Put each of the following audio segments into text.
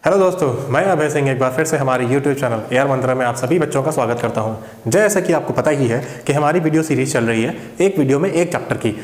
Hello दोस्तों, मैं अभय सिंह एक बार फिर से हमारे YouTube चैनल एआर मंत्रा में आप सभी बच्चों का स्वागत करता हूं। जैसा कि आपको पता ही है कि हमारी वीडियो सीरीज चल रही है एक वीडियो में एक चैप्टर की,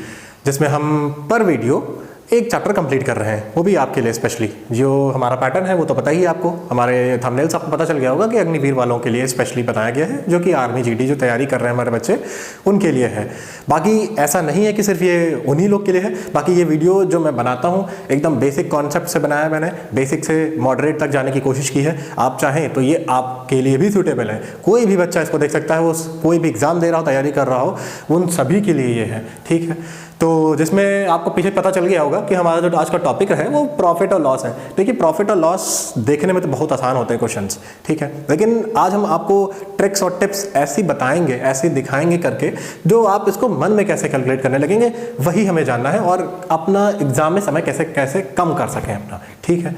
जिसमें हम पर वीडियो एक चैप्टर कंप्लीट कर रहे हैं, वो भी आपके लिए स्पेशली। जो हमारा पैटर्न है वो तो पता ही है आपको, हमारे थंबनेल से आपको पता चल गया होगा कि अग्निवीर वालों के लिए स्पेशली बनाया गया है, जो कि आर्मी जीडी जो तैयारी कर रहे हैं हमारे बच्चे उनके लिए है। बाकी ऐसा नहीं है कि सिर्फ ये उन्हीं लोग के लिए है। बाकी ये वीडियो जो मैं बनाता हूँ एकदम बेसिक कॉन्सेप्ट से बनाया, मैंने बेसिक से मॉडरेट तक जाने की कोशिश की है। आप चाहें तो ये आपके लिए भी सूटेबल है, कोई भी बच्चा इसको देख सकता है, वो कोई भी एग्जाम दे रहा हो, तैयारी कर रहा हो, उन सभी के लिए ये है। ठीक है, तो जिसमें आपको पीछे पता चल गया होगा कि हमारा जो आज का टॉपिक है वो प्रॉफिट और लॉस है। देखिए, प्रॉफिट और लॉस देखने में तो बहुत आसान होते हैं क्वेश्चंस, ठीक है, लेकिन आज हम आपको ट्रिक्स और टिप्स ऐसी बताएंगे, ऐसी दिखाएंगे करके, जो आप इसको मन में कैसे कैलकुलेट करने लगेंगे वही हमें जानना है, और अपना एग्जाम में समय कैसे कैसे कम कर सकें अपना। ठीक है,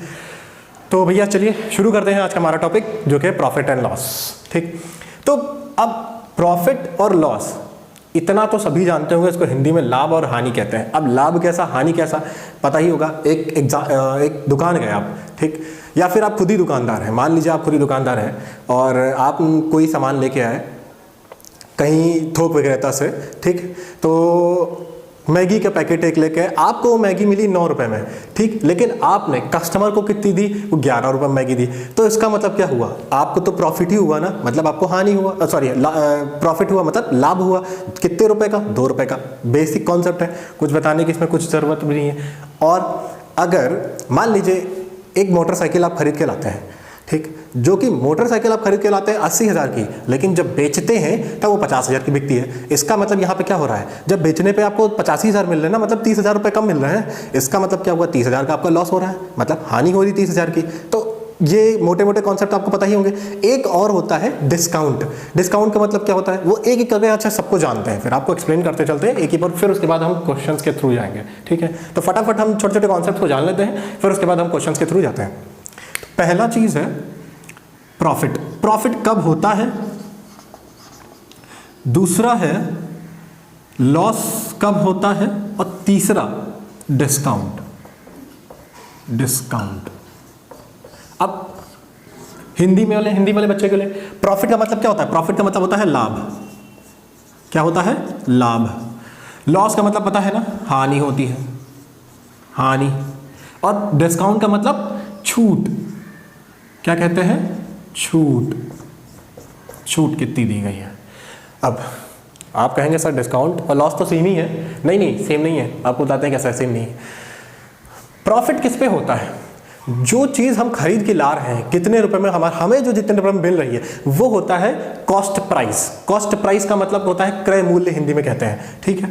तो भैया चलिए शुरू करते हैं आज का हमारा टॉपिक, जो कि प्रॉफिट एंड लॉस। ठीक, तो अब प्रॉफिट और लॉस इतना तो सभी जानते होंगे, इसको हिंदी में लाभ और हानि कहते हैं। अब लाभ कैसा, हानि कैसा, पता ही होगा। एक दुकान गए आप, ठीक, या फिर आप खुद ही दुकानदार हैं, मान लीजिए आप खुद ही दुकानदार हैं और आप कोई सामान लेके आए कहीं थोक विक्रेता से, ठीक, तो मैगी का पैकेट एक लेके आपको मैगी मिली 9 रुपए में, ठीक, लेकिन आपने कस्टमर को कितनी दी, वो 11 रुपए मैगी दी। तो इसका मतलब क्या हुआ, आपको तो प्रॉफिट ही हुआ ना, मतलब आपको हानि हुआ, सॉरी प्रॉफिट हुआ, मतलब लाभ हुआ। कितने रुपए का, 2 रुपए का। बेसिक कॉन्सेप्ट है, कुछ बताने की इसमें कुछ जरूरत भी नहीं है। और अगर मान लीजिए एक मोटरसाइकिल आप खरीद के लाते हैं, ठीक, जो कि मोटरसाइकिल आप खरीद के लाते हैं 80,000 की, लेकिन जब बेचते हैं तब वो 50,000 की बिकती है। इसका मतलब यहाँ पे क्या हो रहा है, जब बेचने पे आपको 85,000 मिल रहे हैं ना, मतलब 30,000 रुपये कम मिल रहे हैं। इसका मतलब क्या हुआ, 30,000 का आपका लॉस हो रहा है, मतलब हानि हो रही 30,000 की। तो ये मोटे मोटे कॉन्सेप्ट आपको पता ही होंगे। एक और होता है डिस्काउंट। डिस्काउंट का मतलब क्या होता है, वो एक एक करके अच्छा सबको जानते हैं, फिर आपको एक्सप्लेन करते चलते हैं एक ही पर, फिर उसके बाद हम क्वेश्चंस के थ्रू जाएंगे। ठीक है, तो फटाफट हम छोटे छोटे कॉन्सेप्ट को जान लेते हैं, फिर उसके बाद हम क्वेश्चंस के थ्रू जाते हैं। पहला चीज है प्रॉफिट। प्रॉफिट कब होता है, दूसरा है लॉस कब होता है, और तीसरा डिस्काउंट। डिस्काउंट अब हिंदी वाले बच्चे के लिए प्रॉफिट का मतलब क्या होता है, प्रॉफिट का मतलब होता है लाभ। क्या होता है, लाभ। लॉस का मतलब पता है ना, हानि होती है, हानि। और डिस्काउंट का मतलब छूट। क्या कहते हैं, छूट। छूट कितनी दी गई है। अब आप कहेंगे सर डिस्काउंट और लॉस तो सेम ही है। नहीं, सेम नहीं है, आपको बताते हैं कैसा सेम नहीं है। प्रॉफिट किस पे होता है, जो चीज हम खरीद के ला रहे हैं, कितने रुपए में हमें जो जितने रुपए में मिल रही है, वो होता है कॉस्ट प्राइस। कॉस्ट प्राइस का मतलब होता है क्रय मूल्य, हिंदी में कहते हैं। ठीक है,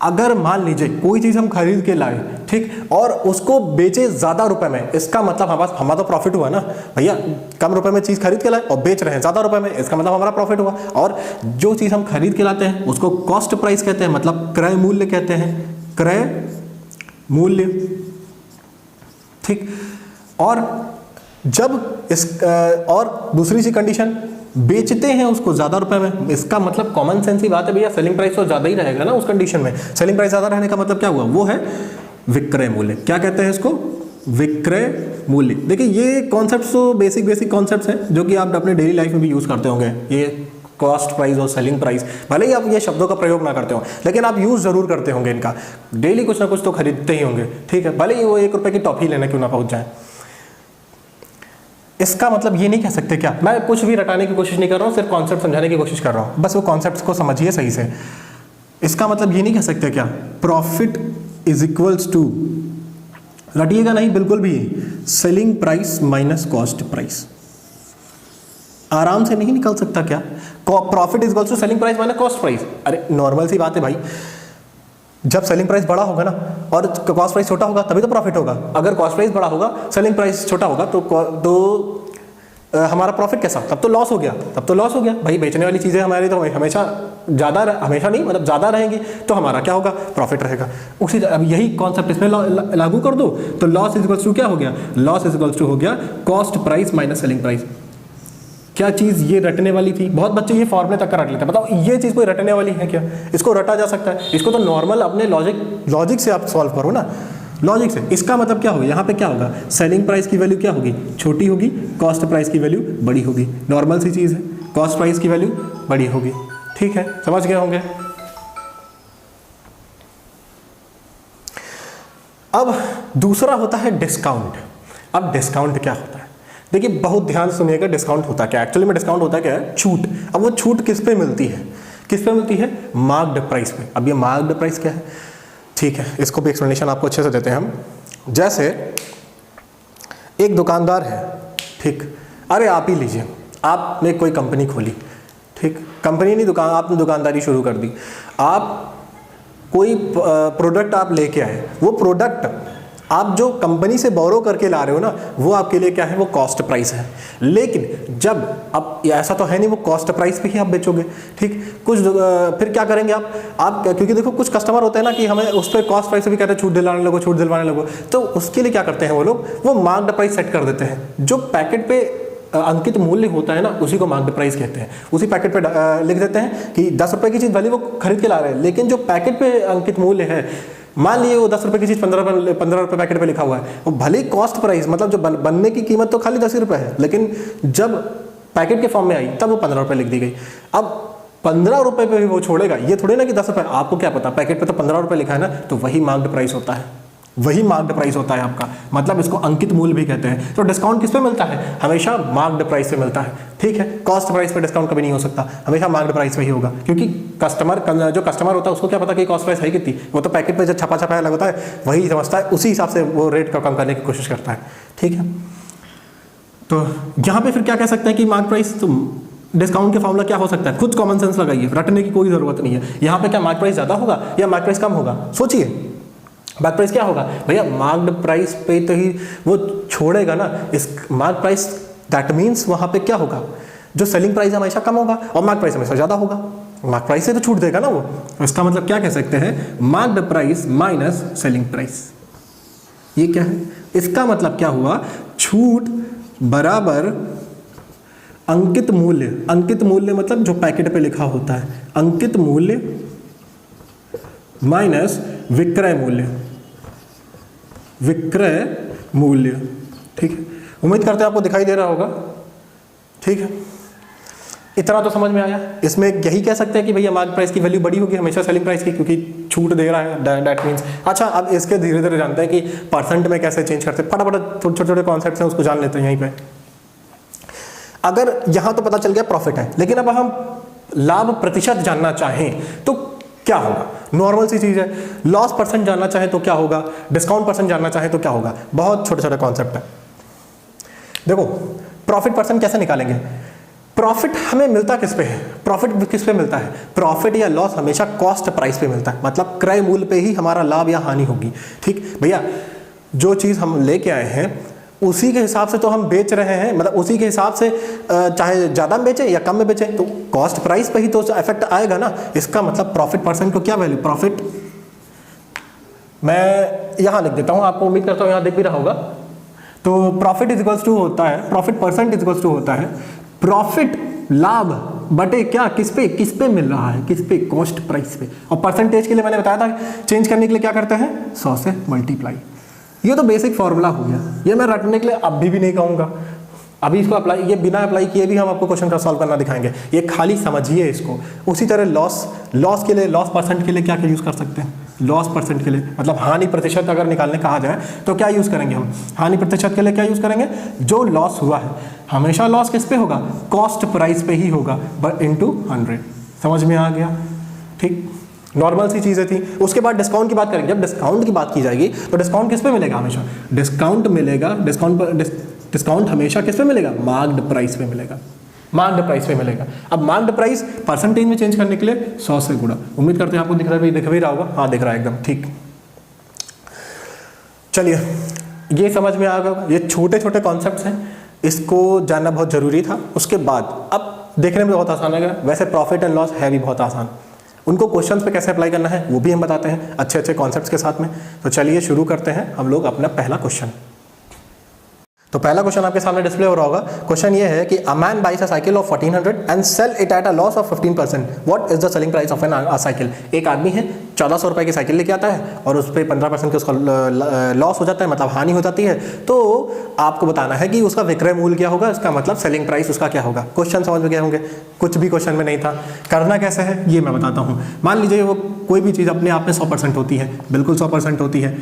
अगर मान लीजिए कोई चीज हम खरीद के लाए, ठीक, और उसको बेचे ज्यादा रुपए में, इसका मतलब हमारा तो प्रॉफिट हुआ ना भैया। कम रुपए में चीज खरीद के लाए और बेच रहे हैं ज्यादा रुपए में, इसका मतलब हमारा प्रॉफिट हुआ। और जो चीज हम खरीद के लाते हैं उसको कॉस्ट प्राइस कहते हैं, मतलब क्रय मूल्य कहते हैं, क्रय मूल्य। ठीक, और जब और दूसरी सी कंडीशन, बेचते हैं उसको ज्यादा रुपए में, इसका मतलब कॉमन सेंस ही बात है भैया, सेलिंग प्राइस तो ज्यादा ही रहेगा ना उस कंडीशन में। सेलिंग प्राइस ज्यादा रहने का मतलब क्या हुआ, वो है विक्रय मूल्य। क्या कहते हैं इसको, विक्रय मूल्य। देखिए, ये कॉन्सेप्ट्स तो बेसिक कॉन्सेप्ट्स हैं, जो कि आप अपने डेली लाइफ में भी यूज करते होंगे। ये कॉस्ट प्राइस और सेलिंग प्राइस, भले ही आप ये शब्दों का प्रयोग ना करते हो, लेकिन आप यूज जरूर करते होंगे इनका। डेली कुछ ना कुछ तो खरीदते ही होंगे, ठीक है, भले ही वो 1 रुपए की टॉफी लेने क्यों ना पहुंच जाए। इसका मतलब ये नहीं कह सकते क्या, मैं कुछ भी रटाने की कोशिश नहीं कर रहा हूँ, सिर्फ कॉन्सेप्ट समझाने की कोशिश कर रहा हूँ, बस वो कॉन्सेप्ट्स को समझिए सही से। इसका मतलब ये नहीं कह सकते क्या, प्रॉफिट इज इक्वल्स टू, रटिएगा नहीं बिल्कुल भी, selling price minus cost price. आराम से नहीं निकल सकता क्या, profit is equals to selling price minus cost price. अरे नॉर्मल सी बात है भाई, जब सेलिंग प्राइस बड़ा होगा ना और कॉस्ट प्राइस छोटा होगा तभी तो प्रॉफिट होगा। अगर कॉस्ट प्राइस बड़ा होगा, सेलिंग प्राइस छोटा होगा, तो हमारा प्रॉफिट कैसा, तब तो लॉस हो गया, तब तो लॉस हो गया भाई। बेचने वाली चीजें हमारी तो हमेशा हमेशा नहीं, मतलब ज्यादा रहेंगी, तो हमारा क्या होगा, प्रॉफिट रहेगा। उसी अब यही कॉन्सेप्ट इसमें लागू कर दो, तो लॉस इज इक्वल्स टू क्या हो गया, लॉस इज इक्वल्स टू हो गया cost price minus selling price. क्या चीज ये रटने वाली थी, बहुत बच्चे ये फॉर्मूले तक रट लेते हैं। बताओ ये चीज कोई रटने वाली है क्या, इसको रटा जा सकता है, इसको तो नॉर्मल अपने लॉजिक से आप सॉल्व करो ना। लॉजिक से। इसका मतलब क्या होगा, यहाँ पे क्या होगा, सेलिंग प्राइस की वैल्यू क्या होगी, छोटी होगी, कॉस्ट प्राइस की वैल्यू बड़ी होगी। नॉर्मल सी चीज़ है, कॉस्ट प्राइस की वैल्यू बड़ी होगी। ठीक है, समझ गए होंगे। अब दूसरा होता है डिस्काउंट। अब डिस्काउंट क्या होता है, देखिए बहुत ध्यान से सुनिएगा। डिस्काउंट होता क्या है, एक्चुअली में डिस्काउंट होता क्या है, छूट। अब वो छूट किस पे मिलती है, किस पे मिलती है, मार्क्ड प्राइस पे। अब ये मार्क्ड प्राइस क्या है, ठीक है, इसको भी एक्सप्लेनेशन आपको अच्छे से देते हैं हम। जैसे एक दुकानदार है, ठीक, अरे आप ही लीजिए, आपने कोई कंपनी खोली, ठीक, कंपनी नहीं दुकान, आपने दुकानदारी शुरू कर दी। आप कोई प्रोडक्ट आप लेके आए, वो प्रोडक्ट आप जो कंपनी से बोरो करके ला रहे हो ना, वो आपके लिए क्या है, वो कॉस्ट प्राइस है। लेकिन जब अब ऐसा तो है नहीं वो कॉस्ट प्राइस पे ही आप बेचोगे, ठीक, कुछ फिर क्या करेंगे आप क्योंकि देखो कुछ कस्टमर होते हैं ना कि हमें उस पर कॉस्ट प्राइस से भी कहते हैं छूट दिलाने लगो, छूट दिलवाने लगो। तो उसके लिए क्या करते हैं वो लोग, वो मार्क्ड प्राइस सेट कर देते हैं। जो पैकेट पे अंकित मूल्य होता है ना, उसी को मार्क्ड प्राइस कहते हैं। उसी पैकेट पे लिख देते हैं कि 10 रुपये की चीज़ भले वो खरीद के ला रहे हैं, लेकिन जो पैकेट पे अंकित मूल्य है, मान लिए वो 10 रुपये की चीज़ 15 रुपये पैकेट पे लिखा हुआ है, वो भले कॉस्ट प्राइस मतलब जो बनने की कीमत तो खाली 10 रुपये है, लेकिन जब पैकेट के फॉर्म में आई तब वो 15 रुपये लिख दी गई। अब 15 रुपये पे भी वो छोड़ेगा, ये थोड़े ना कि 10 रुपये। आपको क्या पता, पैकेट पे तो 15 रुपये लिखा है ना, तो वही मार्क्ड प्राइस होता है, वही मार्क्ड प्राइस होता है आपका, मतलब इसको अंकित मूल्य भी कहते हैं। तो डिस्काउंट किस पे मिलता है, हमेशा मार्क्ड प्राइस पे मिलता है। ठीक है, कॉस्ट प्राइस पे डिस्काउंट कभी नहीं हो सकता, हमेशा मार्क्ड प्राइस पे ही होगा, क्योंकि जो कस्टमर होता है उसको क्या पता कि कॉस्ट प्राइस है कितनी, वो तो पैकेट पे जो छपा लगा होता है वही समझता है, उसी हिसाब से वो रेट का कम करने की कोशिश करता है। ठीक है, तो यहाँ पे फिर क्या कह सकते हैं कि मार्क प्राइस, तो डिस्काउंट के फॉर्मूला क्या हो सकता है, खुद कॉमन सेंस लगाइए, रटने की कोई जरूरत नहीं है। यहाँ पे क्या मार्क प्राइस ज़्यादा होगा या मार्क प्राइस कम होगा, सोचिए। मार्क प्राइस क्या होगा भैया, मार्क्ड प्राइस पे तो ही वो छोड़ेगा ना। इस मार्क प्राइस दैट मीन्स वहाँ पे क्या होगा, जो सेलिंग प्राइस हमेशा कम होगा और मार्क प्राइस हमेशा ज़्यादा होगा। मार्क प्राइस से तो छूट देगा ना वो। इसका मतलब क्या कह सकते हैं, marked price minus selling price. ये क्या है, इसका मतलब क्या हुआ, छूट बराबर अंकित मूल्य। अंकित मूल्य मतलब जो पैकेट पे लिखा होता है, अंकित मूल्य माइनस विक्रय मूल्य, विक्रय मूल्य। ठीक है, उम्मीद करते हैं आपको दिखाई दे रहा होगा। ठीक है, इतना तो समझ में आया। इसमें यही कह सकते हैं कि भैया मार्क प्राइस की वैल्यू बड़ी होगी हमेशा सेलिंग प्राइस की, क्योंकि छूट दे रहा है, दैट मीन्स। अच्छा, अब इसके धीरे धीरे जानते हैं कि परसेंट में कैसे चेंज करते हैं। फटाफट छोटे छोटे कॉन्सेप्ट हैं, उसको जान लेते हैं यहीं पे। अगर यहाँ तो पता चल गया प्रॉफिट है, लेकिन अब हम लाभ प्रतिशत जानना चाहें तो क्या होगा, नॉर्मल सी चीज़ है। लॉस परसेंट जानना चाहे तो क्या होगा, डिस्काउंट परसेंट जानना चाहे तो क्या होगा, बहुत छोटे छोटे कॉन्सेप्ट है। देखो, प्रॉफिट परसेंट कैसे निकालेंगे, प्रॉफिट हमें मिलता किस पे है, प्रॉफिट किस पे मिलता है, प्रॉफिट या लॉस हमेशा कॉस्ट प्राइस पे मिलता है, मतलब क्रय मूल्य पे ही हमारा लाभ या हानि होगी। ठीक भैया, जो चीज़ हम लेके आए हैं उसी के हिसाब से तो हम बेच रहे हैं, मतलब उसी के हिसाब से चाहे ज़्यादा में बेचें या कम में बेचें तो कॉस्ट प्राइस पे ही तो इफेक्ट आएगा ना। इसका मतलब प्रॉफिट परसेंट को क्या वैल्यू, प्रॉफिट मैं यहाँ लिख देता हूँ, आपको उम्मीद करता हूँ यहाँ दिख भी रहा होगा। तो प्रॉफिट इज इक्वल्स टू होता है, profit percent is equals to होता है प्रॉफिट लाभ बटे क्या, किस पे मिल रहा है, किस पे, कॉस्ट प्राइस पे। और परसेंटेज के लिए मैंने बताया था चेंज करने के लिए क्या करते हैं, 100 से मल्टीप्लाई। ये तो बेसिक फॉर्मूला हो गया, ये मैं रटने के लिए अभी भी नहीं कहूँगा। अभी इसको अप्लाई, ये बिना अप्लाई किए भी हम आपको क्वेश्चन का सॉल्व करना दिखाएंगे, ये खाली समझिए इसको। उसी तरह लॉस के लिए, लॉस परसेंट के लिए क्या यूज़ कर सकते हैं, लॉस परसेंट के लिए मतलब हानि प्रतिशत अगर निकालने कहा जाए तो क्या यूज़ करेंगे हम, हानि प्रतिशत के लिए क्या यूज़ करेंगे, जो लॉस हुआ है हमेशा लॉस किस पे होगा, कॉस्ट प्राइस पे ही होगा, बट इंटू 100। समझ में आ गया, ठीक, नॉर्मल सी चीज़ें थी। उसके बाद डिस्काउंट की बात करेंगे। जब डिस्काउंट की बात की जाएगी तो डिस्काउंट किस पे मिलेगा, हमेशा डिस्काउंट मिलेगा, डिस्काउंट हमेशा किस पे मिलेगा, मार्क्ड प्राइस पे मिलेगा, मार्क्ड प्राइस पे मिलेगा। अब मार्क्ड प्राइस परसेंटेज में चेंज करने के लिए 100 से गुणा। उम्मीद करते हैं आपको दिख भी रहा होगा, हाँ दिख रहा है एकदम ठीक। चलिए, ये समझ में आ गया, ये छोटे छोटे कॉन्सेप्ट्स हैं, इसको जानना बहुत जरूरी था। उसके बाद अब देखने में बहुत आसान है, वैसे प्रॉफिट एंड लॉस है भी बहुत आसान, उनको क्वेश्चंस पे कैसे अप्लाई करना है वो भी हम बताते हैं अच्छे अच्छे कॉन्सेप्ट्स के साथ में। तो चलिए शुरू करते हैं हम लोग अपना पहला क्वेश्चन। तो पहला क्वेश्चन आपके सामने डिस्प्ले हो रहा होगा। क्वेश्चन ये है कि a man buys a cycle of 1400 and sell it at a loss of 15%, what is the selling price of an cycle. एक आदमी है 1400 रुपये की साइकिल लेके आता है और उस पर 15% का उसका लॉस हो जाता है, मतलब हानि हो जाती है, तो आपको बताना है कि उसका विक्रय मूल्य क्या होगा, इसका मतलब सेलिंग प्राइस उसका क्या होगा। क्वेश्चन समझ में गए होंगे, कुछ भी क्वेश्चन में नहीं था। करना कैसे है ये मैं बताता हूँ। मान लीजिए वो कोई भी चीज़ अपने आप में 100% होती है, बिल्कुल 100% होती है,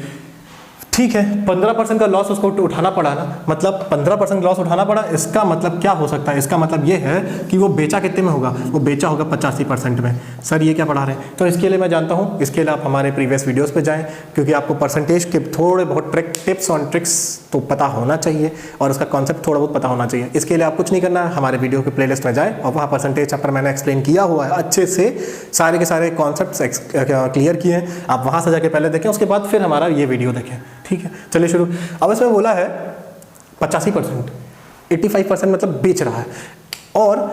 ठीक है, 15% का लॉस उसको उठाना पड़ा ना, मतलब 15% लॉस उठाना पड़ा, इसका मतलब क्या हो सकता है, इसका मतलब ये है कि वो बेचा कितने में होगा, वो बेचा होगा 85% में। सर ये क्या पढ़ा रहे हैं, तो इसके लिए मैं जानता हूँ, इसके लिए आप हमारे प्रीवियस वीडियोस पे जाएं, क्योंकि आपको परसेंटेज के थोड़े बहुत टिप्स ऑन ट्रिक्स तो पता होना चाहिए और उसका कॉन्सेप्ट थोड़ा बहुत पता होना चाहिए। इसके लिए आप कुछ नहीं करना है, हमारे वीडियो के प्लेलिस्ट में जाएँ और वहाँ परसेंटेज चैप्टर मैंने एक्सप्लेन किया हुआ है, अच्छे से सारे के सारे कॉन्सेप्ट्स क्लियर किए हैं, आप वहाँ से जाके पहले देखें, उसके बाद फिर हमारा ये वीडियो देखें, ठीक है। चलिए शुरू। अब इसमें बोला है 85%, 85% मतलब बेच रहा है, और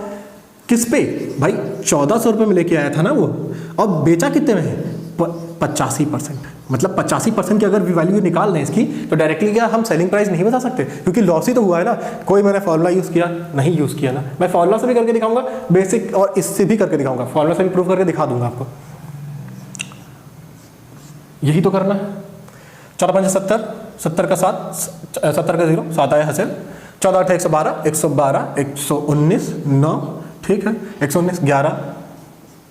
किस पे भाई, 1400 रुपये में लेके आया था ना वो, और बेचा कितने में है, 85%, मतलब 85% की अगर वैल्यू निकाल दें इसकी, तो डायरेक्टली क्या हम सेलिंग प्राइस नहीं बता सकते, क्योंकि लॉस ही तो हुआ है ना। कोई मैंने फॉर्मूला यूज़ किया नहीं, यूज़ किया ना, मैं फॉर्मूला से भी करके दिखाऊंगा बेसिक, और इससे भी करके दिखाऊंगा, फॉर्मूला से भी प्रूव करके दिखा दूंगा आपको, यही तो करना है। 14 5 70, 70 का 7, 70 का 0, 7 आया हासिल, 14 8 112, 112, 119, 9, ठीक है, 119, 11,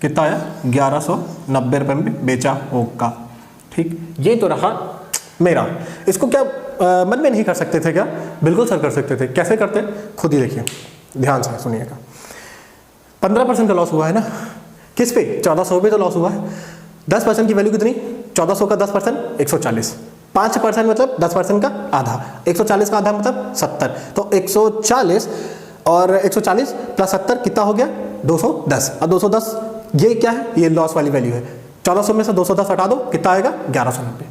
कितना आया, 1190 रुपये में बेचा होगा, ठीक। ये तो रहा मेरा। इसको क्या मन में नहीं कर सकते थे क्या, बिल्कुल सर कर सकते थे। कैसे करते, खुद ही देखिए, ध्यान से सुनिएगा। 15% का लॉस हुआ है ना, किस पे, 1400 पे तो लॉस हुआ है। 10% की वैल्यू कितनी, 1400 का 10% 140, 5% मतलब 10% का आधा, 140 का आधा मतलब 70, तो 140 और 140 प्लस 70 कितना हो गया, 210। और 210 ये क्या है, ये लॉस वाली वैल्यू है। 1400 में से 210 हटा दो, कितना आएगा, 1190।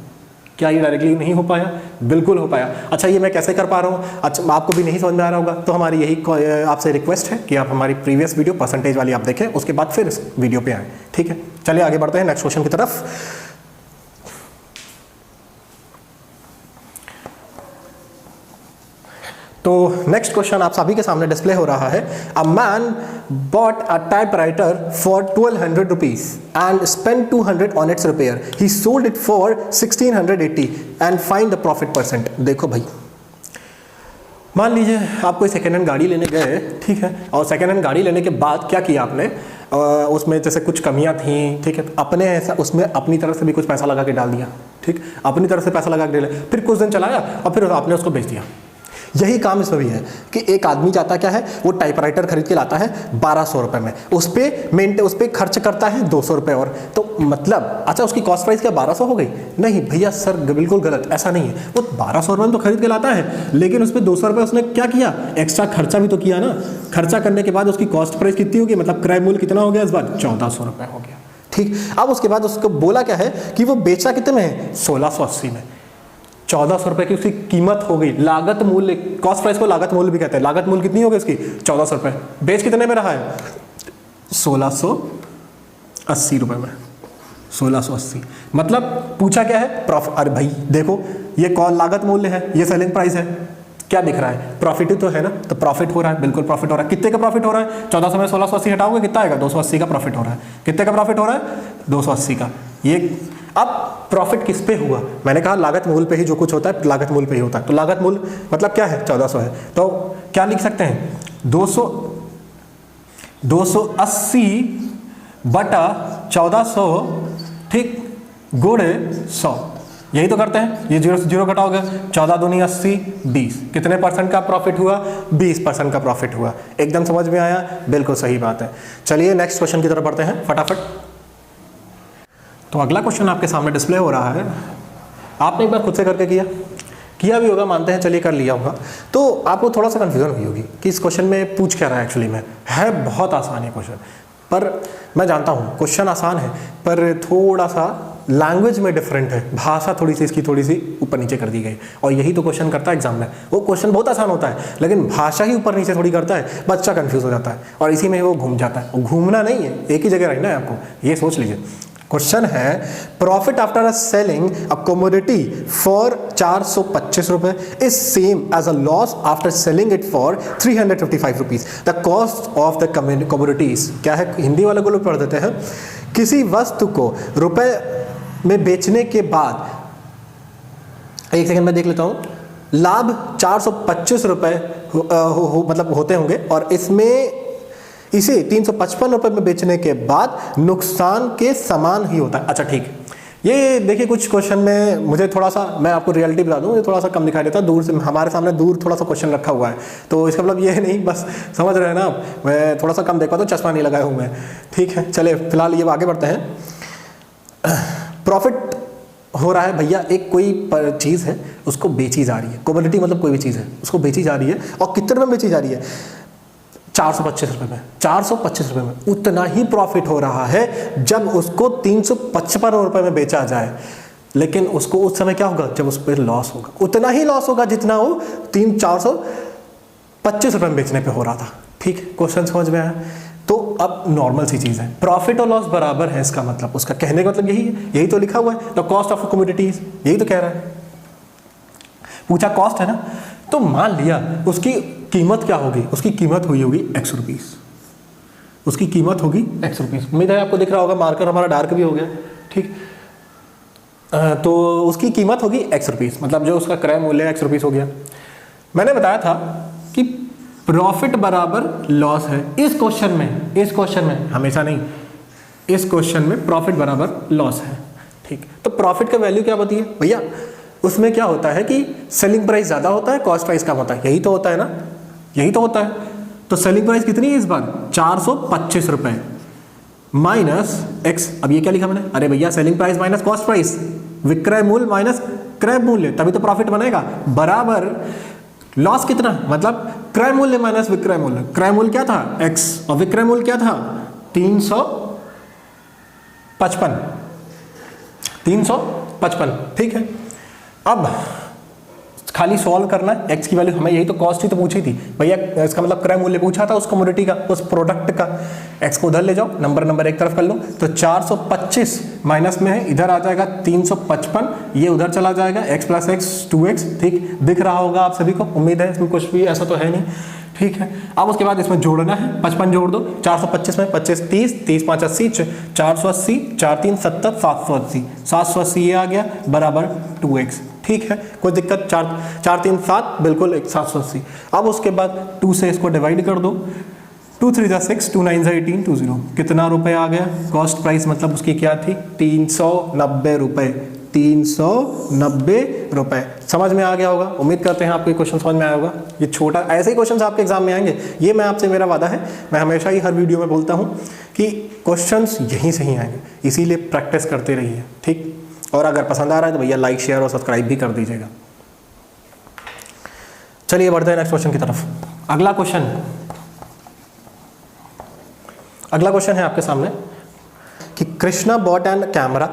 क्या ये डायरेक्टली नहीं हो पाया, बिल्कुल हो पाया। अच्छा ये मैं कैसे कर पा रहा हूँ, अच्छा आपको भी नहीं समझ में आ रहा होगा, तो हमारी यही आपसे रिक्वेस्ट है कि आप हमारी प्रीवियस वीडियो परसेंटेज वाली आप देखें, उसके बाद फिर इस वीडियो पे आए, ठीक है। चलिए आगे बढ़ते हैं नेक्स्ट क्वेश्चन की तरफ। तो नेक्स्ट क्वेश्चन आप सभी के सामने डिस्प्ले हो रहा है। A man bought a typewriter for 1200 rupees and spend 200 on it's repair, he sold it for 1680 and find the profit percent. देखो भाई, मान लीजिए आप कोई सेकेंड हैंड गाड़ी लेने गए, ठीक है, और सेकेंड हैंड गाड़ी लेने के बाद क्या किया आपने, उसमें जैसे कुछ कमियां थी, ठीक है, अपने ऐसा उसमें अपनी तरफ से भी कुछ पैसा लगा के डाल दिया, ठीक, अपनी तरफ से पैसा लगा के डाला, फिर कुछ दिन चलाया और फिर आपने उसको बेच दिया। यही काम इसमें भी है कि एक आदमी जाता क्या है, वो टाइपराइटर खरीद के लाता है 1200 रुपये में, उस पर खर्च करता है 200 रुपये और, तो मतलब अच्छा उसकी कॉस्ट प्राइस क्या 1200 हो गई, नहीं भैया सर बिल्कुल गलत, ऐसा नहीं है। वो 1200 रुपये में तो खरीद के लाता है, लेकिन उस पर 200 रुपये उसने क्या किया, एक्स्ट्रा खर्चा भी तो किया ना। खर्चा करने के बाद उसकी कॉस्ट प्राइस कितनी होगी, मतलब क्रय मूल्य कितना हो गया इस बार, 1400 रुपये हो गया, ठीक। अब उसके बाद उसको बोला क्या है कि वो बेचा कितने में है, 1680 में। 1400 रुपये की उसकी कीमत हो गई, लागत मूल्य, कॉस्ट प्राइस को लागत मूल्य भी कहते हैं। लागत मूल्य कितनी हो गई उसकी, 1400 रुपये, बेच कितने में रहा है, 1680 रुपये में, 1680। मतलब पूछा क्या है, प्रॉफिट। अरे भाई देखो ये कौन लागत मूल्य है, ये सेलिंग प्राइस है, क्या दिख रहा है, प्रॉफिट ही तो है ना, तो प्रॉफिट हो रहा है, बिल्कुल प्रॉफिट हो रहा है। कितने का प्रॉफिट हो रहा है, 1400 में 1680 हटाओगे कितना आएगा, 280 का प्रॉफिट हो रहा है। कितने का प्रॉफिट हो रहा है, 280 का। ये अब प्रॉफिट किस पे हुआ, मैंने कहा लागत मूल्य पे ही जो कुछ होता है लागत मूल्य पे ही होता है, तो लागत मूल्य मतलब क्या है, 1400 है, तो क्या लिख सकते हैं, 280 बटा 1400, ठीक, गुणे 100, यही तो करते हैं। ये 0 से 0 घटाओगे, 14 दूनी 80, 20, कितने परसेंट का प्रॉफिट हुआ, 20% का प्रॉफिट हुआ। एकदम समझ में आया, बिल्कुल सही बात है। चलिए नेक्स्ट क्वेश्चन की तरफ बढ़ते हैं फटाफट। तो अगला क्वेश्चन आपके सामने डिस्प्ले हो रहा है, आपने एक बार खुद से करके किया भी होगा, मानते हैं, चलिए कर लिया होगा, तो आपको थोड़ा सा कन्फ्यूजन हुई होगी कि इस क्वेश्चन में पूछ क्या रहा है। एक्चुअली में है बहुत आसान है क्वेश्चन, पर मैं जानता हूँ क्वेश्चन आसान है, पर थोड़ा सा लैंग्वेज में डिफरेंट है, भाषा थोड़ी सी इसकी थोड़ी सी ऊपर नीचे कर दी गई, और यही तो क्वेश्चन करता है एग्जाम में। वो क्वेश्चन बहुत आसान होता है, लेकिन भाषा ही ऊपर नीचे थोड़ी करता है, बच्चा कंफ्यूज हो जाता है और इसी में वो घूम जाता है। वो घूमना नहीं है, एक ही जगह रहना है आपको, ये सोच लीजिए। क्वेश्चन है, profit after selling a commodity for 425 रुपए is same as a loss after selling it for 355 rupees. The cost of the commodities क्या है, हिंदी वाले को लोग पढ़ देते हैं। किसी वस्तु को में बेचने के बाद, एक सेकंड में देख लेता हूँ, लाभ 425 रुपये मतलब होते होंगे, और इसमें इसे 355 रुपये में बेचने के बाद नुकसान के समान ही होता है। अच्छा ठीक, ये देखिए कुछ क्वेश्चन में मुझे थोड़ा सा, मैं आपको रियलिटी बता दूं, ये थोड़ा सा कम दिखाई देता है दूर से, हमारे सामने दूर थोड़ा सा क्वेश्चन रखा हुआ है, तो इसका मतलब ये नहीं, बस समझ रहे हैं ना आप, मैं थोड़ा सा कम देख पाता हूँ, चश्मा नहीं लगाया हूँ मैं। ठीक है, चलिए फिलहाल ये आगे बढ़ते हैं। प्रॉफिट हो रहा है भैया, एक कोई चीज़ है उसको बेची जा रही है, कमोडिटी मतलब कोई भी चीज़ है उसको बेची जा रही है, और कितने में बेची जा रही है? 425 रुपये में। 425 रुपये में उतना ही प्रॉफिट हो रहा है जब उसको 355 रुपये में बेचा जाए, लेकिन उसको उस समय क्या होगा? जब उस पर लॉस होगा, उतना ही लॉस होगा जितना वो 425 रुपये में बेचने पे हो रहा था। ठीक, क्वेश्चन समझ में आया? तो अब नॉर्मल सी चीज़ है, प्रॉफिट और लॉस बराबर है, इसका मतलब, उसका कहने का मतलब यही है, यही तो लिखा हुआ है, द कॉस्ट ऑफ कमोडिटीज, यही तो कह रहा है। पूछा कॉस्ट है ना, तो मान लिया उसकी कीमत क्या होगी? उसकी कीमत हुई होगी x रुपीस, उसकी कीमत होगी x रुपीस। उम्मीद है आपको दिख रहा होगा, मार्कर हमारा डार्क भी हो गया। ठीक, तो उसकी कीमत होगी x रुपीस, मतलब जो उसका क्रय मूल्य x रुपीस हो गया। मैंने बताया था कि प्रॉफिट बराबर लॉस है इस क्वेश्चन में, इस क्वेश्चन में, हमेशा नहीं, इस क्वेश्चन में प्रॉफिट बराबर लॉस है। ठीक, तो प्रॉफिट का वैल्यू क्या होती है भैया? उसमें क्या होता है कि सेलिंग प्राइस ज़्यादा होता है, कॉस्ट प्राइस कम होता है, यही तो होता है ना, यही तो होता है। तो सेलिंग प्राइस कितनी है इस बार? 425 रुपये माइनस एक्स। अब ये क्या लिखा मैंने? अरे भैया selling price minus cost price, विक्रय मूल्य माइनस क्रय मूल्य, तभी तो प्रॉफिट बनेगा, बराबर लॉस कितना? मतलब क्रय मूल्य माइनस विक्रय मूल्य। क्रय मूल्य क्या था? एक्स, और विक्रय मूल्य क्या था? 355। ठीक है, अब खाली सॉल्व करना है, एक्स की वैल्यू, हमें यही तो कॉस्ट ही तो पूछी थी भैया, इसका मतलब क्रय मूल्य पूछा था उस कमोडिटी का, उस प्रोडक्ट का। एक्स को उधर ले जाओ, नंबर एक तरफ कर लो, तो 425 माइनस में है, इधर आ जाएगा 355, ये उधर चला जाएगा, x प्लस एक्स 2x। ठीक, दिख रहा होगा आप सभी को, उम्मीद है, इसमें कुछ भी ऐसा तो है नहीं। ठीक है, अब उसके बाद इसमें जोड़ना है, 55 जोड़ दो, 425 में 25 30, 30 5 80, 480, 4 3 70, 780, 780 ये आ गया, बराबर 2x। ठीक है, कोई दिक्कत? 4 3 7, बिल्कुल 780। अब उसके बाद 2 से इसको डिवाइड कर दो, 2 3 जा 6, 2 9 जा 18, 20, कितना रुपए आ गया? कॉस्ट प्राइस मतलब उसकी क्या थी? 390 रुपए, 390 रुपए। समझ में आ गया होगा, उम्मीद करते हैं आपको ये क्वेश्चन समझ में आया होगा। ये छोटा, ऐसे ही क्वेश्चन आपके एग्जाम में आएंगे, ये मैं आपसे, मेरा वादा है, मैं हमेशा ही हर वीडियो में बोलता हूँ कि क्वेश्चंस यहीं से ही आएंगे, इसीलिए प्रैक्टिस करते रहिए। ठीक, और अगर पसंद आ रहा है तो भैया लाइक शेयर और सब्सक्राइब भी कर दीजिएगा। चलिए बढ़ते हैं नेक्स्ट क्वेश्चन की तरफ। अगला क्वेश्चन है आपके सामने कि Krishna bot N camera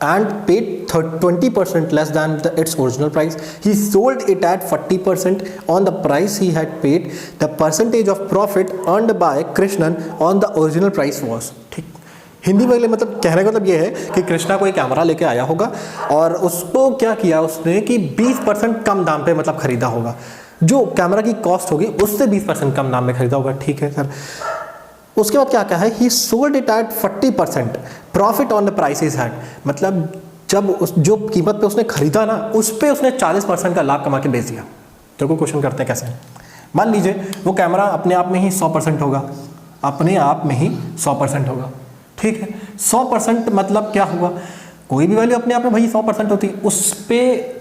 and paid 20% less than its original price. He sold it at 40% on the price he had paid. The percentage of profit earned by Krishnan on the original price was. ठीक, हिंदी में मतलब कहने का मतलब ये है कि कृष्णा कोई कैमरा लेके आया होगा और उसको क्या किया उसने कि 20% कम दाम पे मतलब खरीदा होगा, जो कैमरा की कॉस्ट होगी उससे 20% कम दाम में खरीदा होगा। ठीक है सर, उसके बाद क्या है? ही sold it at 40% profit on the price is had, मतलब जब उस जो कीमत पे उसने खरीदा ना, उस पे उसने 40% का लाभ कमा के बेच दिया। देखो क्वेश्चन करते हैं कैसे। मान लीजिए वो कैमरा अपने आप में ही 100% होगा, अपने आप में ही 100% होगा। ठीक है, 100% मतलब क्या हुआ? कोई भी वैल्यू अपने आप में भाई 100% होती है, उस पे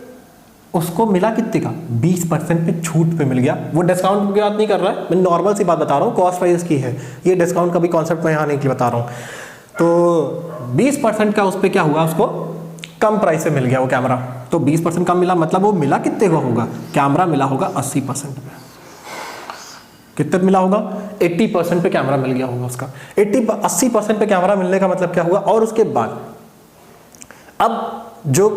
उसको मिला कितने का? 20% पे छूट पे मिल गया। वो डिस्काउंट की बात नहीं कर रहा है, मैं नॉर्मल सी बात बता रहा हूँ, कॉस्ट प्राइस की है ये, डिस्काउंट का भी कॉन्सेप्ट मैं यहाँ नहीं बता रहा हूँ। तो 20% का उस पर क्या हुआ? उसको कम प्राइस से मिल गया वो कैमरा, तो 20% कम मिला, मतलब वो मिला कितने का होगा? कैमरा मिला होगा 80% पे। कितने मिला होगा? 80% पे कैमरा मिल गया होगा उसका। 80% पे कैमरा मिलने का मतलब क्या हुआ? और उसके बाद अब जो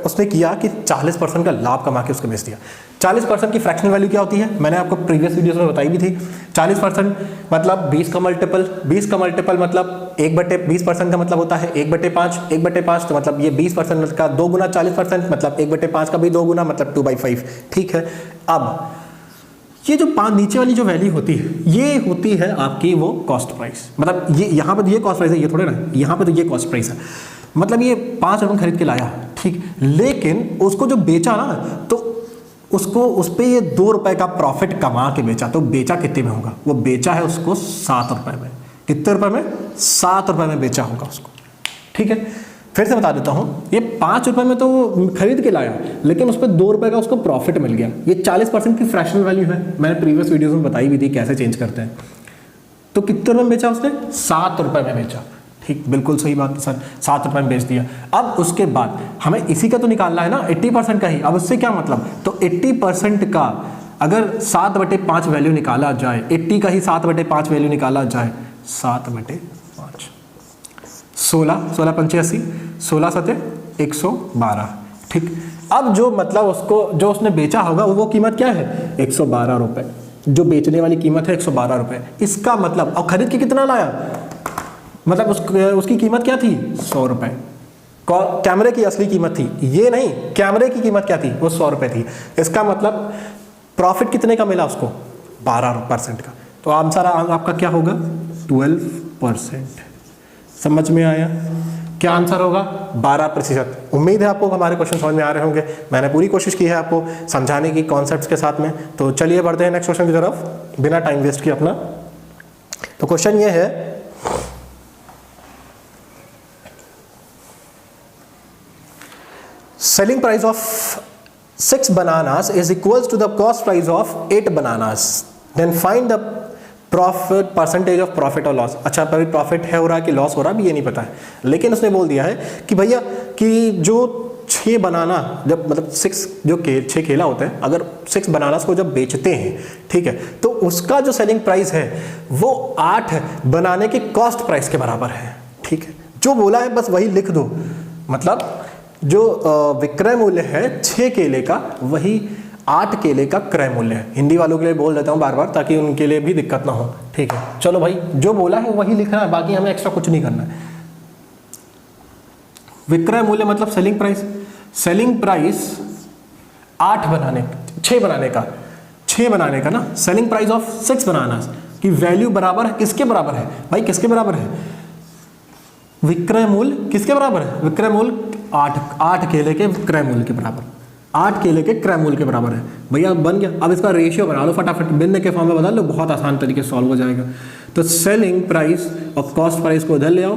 उसने किया कि 40% का लाभ कमा के उसको बेच दिया। 40% की फ्रैक्शनल वैल्यू क्या होती है? मैंने आपको प्रीवियस वीडियोस में बताई भी थी। 40% मतलब 20 का मल्टीपल, 20 का मल्टीपल मतलब 1/20% का मतलब होता है 1/5, 1/5 तो मतलब ये 20% का 2 गुना 40%, मतलब 1/5 का भी 2 गुना, मतलब 2/5। ठीक है, अब ये जो 5 नीचे वाली जो वैल्यू होती है, ये होती है आपकी वो कॉस्ट प्राइस, मतलब ये यहाँ पे तो ये कॉस्ट प्राइस है, ये थोड़े ना, यहाँ पे तो ये कॉस्ट प्राइस है। मतलब ये 5 रुपये खरीद के लाया, ठीक, लेकिन उसको जो बेचा ना, तो उसको उस पर ये 2 रुपये का प्रॉफिट कमा के बेचा, तो बेचा कितने में होगा? वो बेचा है उसको 7 रुपये में। कितने रुपये में? 7 रुपये में बेचा होगा उसको, ठीक है। फिर से बता देता हूँ, ये 5 रुपये में तो वो खरीद के लाया, लेकिन उस पर 2 रुपये का उसको प्रॉफिट मिल गया। ये 40% की फ्रैक्शनल वैल्यू है, मैंने प्रीवियस वीडियोस में बताई भी थी कैसे चेंज करते हैं। तो कितने रुपये में बेचा उसने? 7 रुपये में बेचा, ठीक, बिल्कुल सही बात सर, 7 रुपये में बेच दिया। अब उसके बाद हमें इसी का तो निकालना है ना, 80% का ही। अब उससे क्या मतलब, तो 80% का अगर 7/5 वैल्यू निकाला जाए, 80 का ही 7/5 वैल्यू निकाला जाए, 7/5, 16 पंचे 80, 16 सते 112, ठीक। अब जो मतलब उसको जो उसने बेचा होगा वो कीमत क्या है? 112 रुपये। जो बेचने वाली कीमत है 112 रुपये। इसका मतलब, और खरीद के कितना लाया? मतलब उसकी कीमत क्या थी? 100 रुपये। कैमरे की असली कीमत थी ये नहीं, कैमरे की कीमत क्या थी? वो 100 रुपये थी। इसका मतलब प्रॉफिट कितने का मिला उसको? 12% का। तो आंसर आपका क्या होगा? 12%। समझ में आया? क्या आंसर होगा? 12%। उम्मीद है आपको हमारे क्वेश्चन समझ में आ रहे होंगे। मैंने पूरी कोशिश की है आपको समझाने की कॉन्सेप्ट्स के साथ में। तो चलिए बढ़ते हैं नेक्स्ट क्वेश्चन की तरफ बिना टाइम वेस्ट किए अपना। तो क्वेश्चन ये है, selling price of 6 bananas is equals to the cost price of 8 bananas. Then find the profit, percentage of profit और लॉस। अच्छा, अभी प्रॉफिट है हो रहा है कि लॉस हो रहा है भी ये नहीं पता है, लेकिन उसने बोल दिया है कि भैया कि जो 6 बनाना, जब मतलब 6 केला होते हैं, अगर 6 बनानास को जब बेचते हैं, ठीक है, तो उसका जो सेलिंग प्राइस है वो 8 बनाने के कॉस्ट प्राइस के बराबर है, ठीक है। जो बोला है बस वही लिख दो। मतलब जो विक्रय मूल्य है 6 केले का, वही 8 केले का क्रय मूल्य है। हिंदी वालों के लिए बोल देता हूँ बार बार ताकि उनके लिए भी दिक्कत ना हो, ठीक है। चलो भाई, जो बोला है वही लिखना है, बाकी हमें एक्स्ट्रा कुछ नहीं करना है। विक्रय मूल्य मतलब सेलिंग प्राइस। सेलिंग प्राइस 6 बनाने का ना, सेलिंग प्राइस ऑफ 6 बनानास की वैल्यू बराबर है किसके बराबर है भाई? किसके बराबर है? विक्रय मूल्य किसके बराबर है? विक्रय मूल्य 8 केले के क्रय मूल्य के बराबर, 8 केले के क्रय मूल्य के बराबर है। भैया बन गया। अब इसका रेशियो बना लो फटाफट, भिन्न के फॉर्म में बदल लो, बहुत आसान तरीके से सॉल्व हो जाएगा। तो सेलिंग प्राइस और कॉस्ट प्राइस को इधर ले आओ,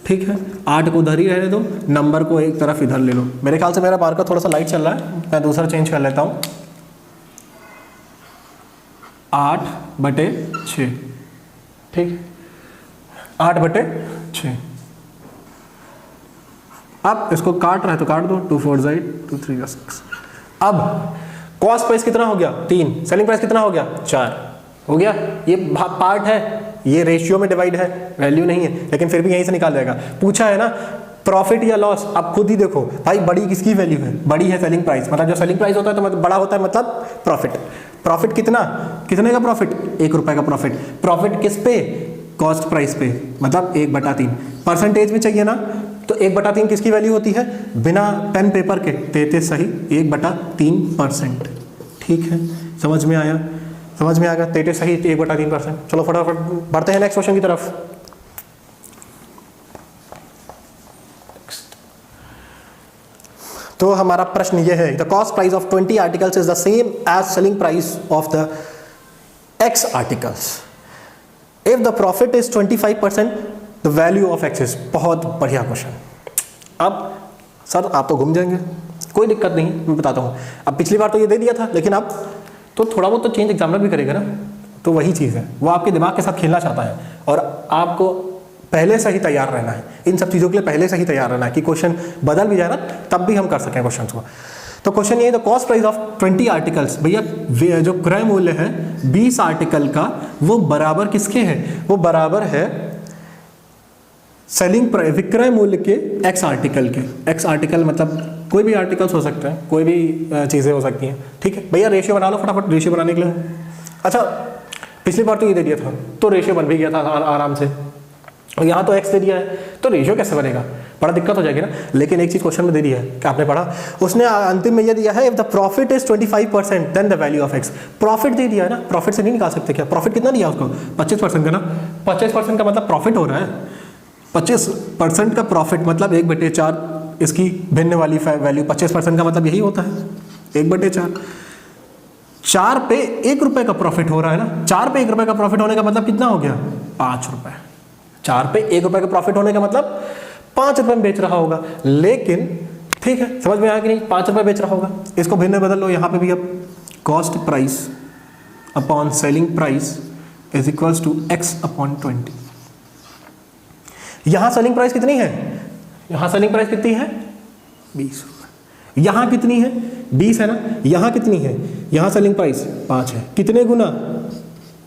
ठीक है, 8 को उधर ही रहने दो, नंबर को एक तरफ इधर ले लो। मेरे ख्याल से मेरा बार का थोड़ा सा लाइट चल रहा है, मैं दूसरा चेंज कर लेता हूँ। 8/6, ठीक, 8/6। अब इसको काट रहा है तो काट दो, 2 4 8, 2 3 6। अब कॉस्ट प्राइस कितना हो गया? 3। सेलिंग प्राइस कितना हो गया? 4 हो गया। ये पार्ट है, ये रेशियो में डिवाइड है, वैल्यू नहीं है, लेकिन फिर भी यहीं से निकाल जाएगा। पूछा है ना प्रॉफिट या लॉस, अब खुद ही देखो भाई, बड़ी किसकी वैल्यू है? बड़ी है सेलिंग प्राइस। मतलब जो सेलिंग प्राइस होता है तो मतलब बड़ा होता है, मतलब प्रॉफिट। प्रॉफिट कितना? कितने का प्रॉफिट? 1 रुपए का प्रॉफिट। प्रॉफिट किस पे? कॉस्ट प्राइस पे, मतलब 1/3। परसेंटेज में चाहिए ना, तो 1/3 किसकी वैल्यू होती है? बिना पेन पेपर के देते सही 1/3%, ठीक है। समझ में आया? समझ में आ गया? देते सही 1/3%। चलो फटाफट बढ़ते हैं नेक्स्ट क्वेश्चन की तरफ। तो हमारा प्रश्न ये है, the cost price of 20 articles is the same as selling price of the X articles if the profit is 25%, the value of X is. बहुत बढ़िया क्वेश्चन। अब सर आप तो घूम जाएंगे, कोई दिक्कत नहीं, मैं बताता हूँ। अब पिछली बार तो ये दे दिया था, लेकिन अब तो थोड़ा बहुत तो चेंज एग्जामिनर भी करेगा ना, तो वही चीज़ है, वो आपके दिमाग के साथ खेलना चाहता है और आपको पहले से ही तैयार रहना है। इन सब चीज़ों के लिए पहले से ही तैयार रहना है कि क्वेश्चन बदल भी जाए ना, तब भी हम कर सकें क्वेश्चन को। तो क्वेश्चन ये, the cost price of 20 articles, भैया जो क्रय मूल्य है 20 आर्टिकल का, वो बराबर किसके है? वो बराबर है सेलिंग प्राइस, विक्रय मूल्य के X आर्टिकल के। X आर्टिकल मतलब कोई भी आर्टिकल्स हो सकते हैं, कोई भी चीज़ें हो सकती हैं, ठीक है। भैया रेशियो बना लो फटाफट, रेशियो बनाने के लिए। अच्छा पिछली बार तो ये दे दिया था, तो रेशियो बन भी गया था आराम से, और यहाँ तो X दे दिया है, तो रेशियो कैसे बनेगा? बड़ा दिक्कत हो जाएगी ना। लेकिन एक चीज़ क्वेश्चन में दे दिया है कि आपने पढ़ा, उसने अंतिम में ये दिया है, if the profit is 25% then the value of X। Profit दे दिया है ना, प्रॉफिट से नहीं निकाल सकते क्या? प्रॉफिट कितना दिया उसको? 25% का ना, 25% का मतलब प्रॉफिट हो रहा है। 25% का प्रॉफिट मतलब 1/4 इसकी भिन्न वाली वैल्यू 25% का मतलब यही होता है 1/4। 4 पे 1 रुपए का प्रॉफिट हो रहा है ना, 4 पे 1 रुपए का प्रॉफिट होने का मतलब कितना हो गया 5 रुपए। 4 पे 1 रुपए का प्रॉफिट होने का मतलब 5 रुपए में बेच रहा होगा। लेकिन ठीक है, समझ में आया कि नहीं, 5 रुपए बेच रहा होगा। इसको भिन्न बदल लो, यहाँ पे भी अब cost price upon selling price is equals to x/20। यहां सेलिंग प्राइस कितनी है, यहां सेलिंग प्राइस कितनी है 20 रुपए। यहां कितनी है 20 है ना, यहां कितनी है, यहां सेलिंग प्राइस 5 है। कितने गुना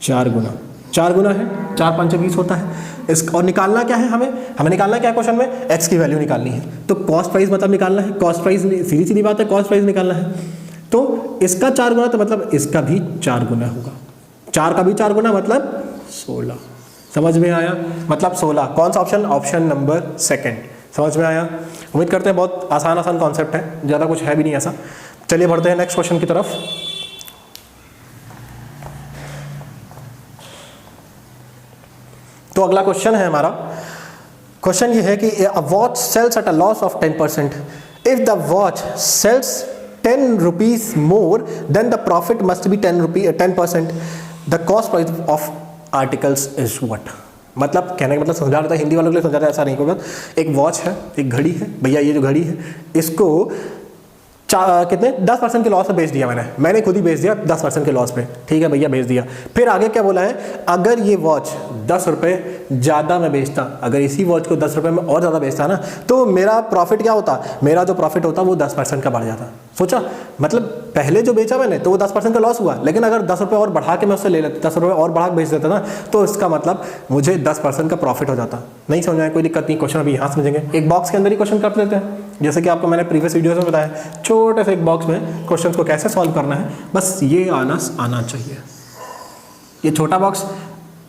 4 गुना, 4 गुना है 4 5 20 होता है। इस और निकालना क्या है, हमें निकालना क्या है क्वेश्चन में, x की वैल्यू निकालनी है। तो कॉस्ट प्राइस मतलब निकालना है, कॉस्ट प्राइस सीधी सीधी बात है, कॉस्ट प्राइस निकालना है। तो इसका 4 गुना तो मतलब इसका भी 4 गुना होगा, 4 का भी 4 गुना मतलब 16। समझ में आया, मतलब 16। कौन सा ऑप्शन, ऑप्शन नंबर सेकंड। समझ में आया, उम्मीद करते हैं बहुत आसान कॉन्सेप्ट है, ज़्यादा कुछ है भी नहीं ऐसा। चलिए बढ़ते हैं नेक्स्ट क्वेश्चन की तरफ। तो अगला क्वेश्चन है हमारा, क्वेश्चन ये है कि a watch sells at a loss of 10%। If the watch sells 10 rupees more than the profit must be 10%। The cost price of articles is what. मतलब कहने का मतलब समझा रहा था, हिंदी वालों के लिए समझा रहा है, ऐसा नहीं होगा। एक वॉच है, एक घड़ी है, भैया ये जो घड़ी है इसको कितने 10% के लॉस में बेच दिया मैंने खुद ही बेच दिया 10% के लॉस पे, ठीक है भैया बेच दिया। फिर आगे क्या बोला है, अगर ये वॉच 10 रुपये ज़्यादा मैं बेचता, अगर इसी वॉच को 10 रुपये में और ज़्यादा बेचता ना, तो मेरा प्रॉफिट क्या होता, मेरा जो प्रॉफिट होता वो 10% का बढ़ जाता। सोचा, मतलब पहले जो बेचा मैंने तो वो 10% का लॉस हुआ, लेकिन अगर 10 रुपये और बढ़ा के मैं उससे ले लेता, 10 रुपये और बढ़ा के बेच देता ना, तो इसका मतलब मुझे 10% का प्रॉफिट हो जाता। नहीं समझ आया, कोई दिक्कत नहीं, क्वेश्चन अभी यहाँ समझेंगे। एक बॉक्स के अंदर ही क्वेश्चन कर लेते हैं, जैसे कि आपको मैंने प्रीवियस वीडियोस में बताया, छोटे से एक बॉक्स में क्वेश्चंस को कैसे सॉल्व करना है, बस ये आना चाहिए। ये छोटा बॉक्स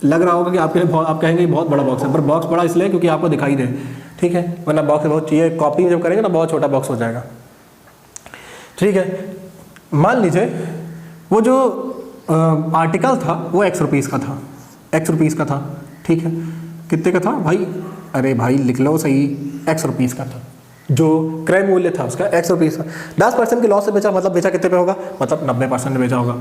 लग रहा होगा कि आपके लिए आप कहेंगे बहुत बड़ा बॉक्स है, पर बॉक्स बड़ा इसलिए क्योंकि आपको दिखाई दे, ठीक है, वरना बॉक्स बहुत चाहिए, कॉपी जब करेंगे ना बहुत छोटा बॉक्स हो जाएगा। ठीक है, मान लीजिए वो जो आर्टिकल था वो x रुपीज़ का था, x रुपीज़ का था, ठीक है, कितने का था भाई, अरे भाई लिख लो सही, x रुपीज़ का था, जो क्रय मूल्य था उसका x रुपीज़ का। 10% के लॉस से बेचा, मतलब बेचा कितने पे होगा, मतलब 90% में बेचा होगा।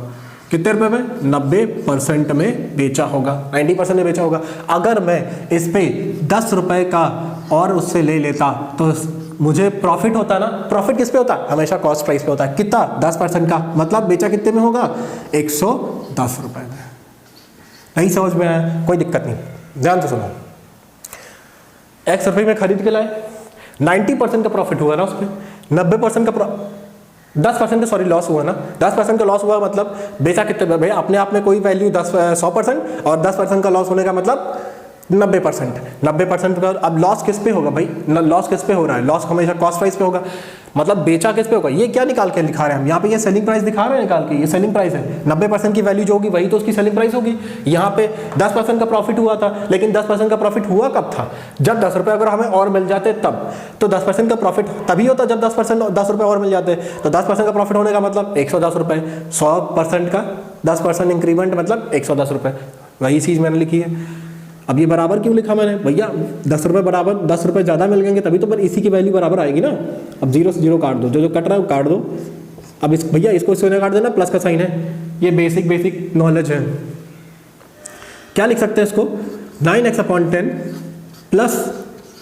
कितने रुपए में, 90% में बेचा होगा, 90% में बेचा होगा। अगर मैं इस पे 10 रुपए का और उससे ले लेता तो मुझे प्रॉफिट होता ना। प्रॉफिट किस पे होता, हमेशा कॉस्ट प्राइस पे होता है। कितना, 10% का, मतलब बेचा कितने में होगा, 110 रुपए में। नहीं समझ में आया, कोई दिक्कत नहीं, ध्यान से सुनो। x रुपये में खरीद के लाए, 90% का प्रॉफिट हुआ ना उस पर, 90% का 10% का सॉरी लॉस हुआ ना, 10% का लॉस हुआ, मतलब बेचा कितने भाई, अपने आप में कोई वैल्यू 100% और 10% का लॉस होने का मतलब 90% का। अब लॉस किस पे होगा भाई, लॉस किस पे हो रहा है, लॉस हमेशा कॉस्ट प्राइस पे होगा, मतलब बेचा किस पे होगा। ये क्या निकाल के दिखा रहे हैं हम यहाँ पे, ये सेलिंग प्राइस दिखा रहे हैं निकाल के, ये सेलिंग प्राइस है। 90% की वैल्यू जो होगी वही तो उसकी सेलिंग प्राइस होगी। यहाँ पे 10% का प्रॉफिट हुआ था, लेकिन 10% का प्रॉफिट हुआ कब था, जब 10 रुपये अगर हमें और मिल जाते तब। तो 10% का प्रॉफिट तभी होता जब 10 रुपये और मिल जाते। तो 10% का प्रॉफिट होने का मतलब 110 रुपये, 100% का 10% इंक्रीमेंट मतलब 110 रुपये, वही चीज़ मैंने लिखी है। अब ये बराबर क्यों लिखा मैंने, भैया 10 रुपये बराबर 10 रुपये ज़्यादा मिल गएंगे तभी तो, पर इसी की वैल्यू बराबर आएगी ना। अब 0 से 0 काट दो, जो कट रहा है वो काट दो। अब इस भैया इसको इससे काट देना, प्लस का साइन है, ये बेसिक नॉलेज है। क्या लिख सकते हैं इसको, 9x/10 plus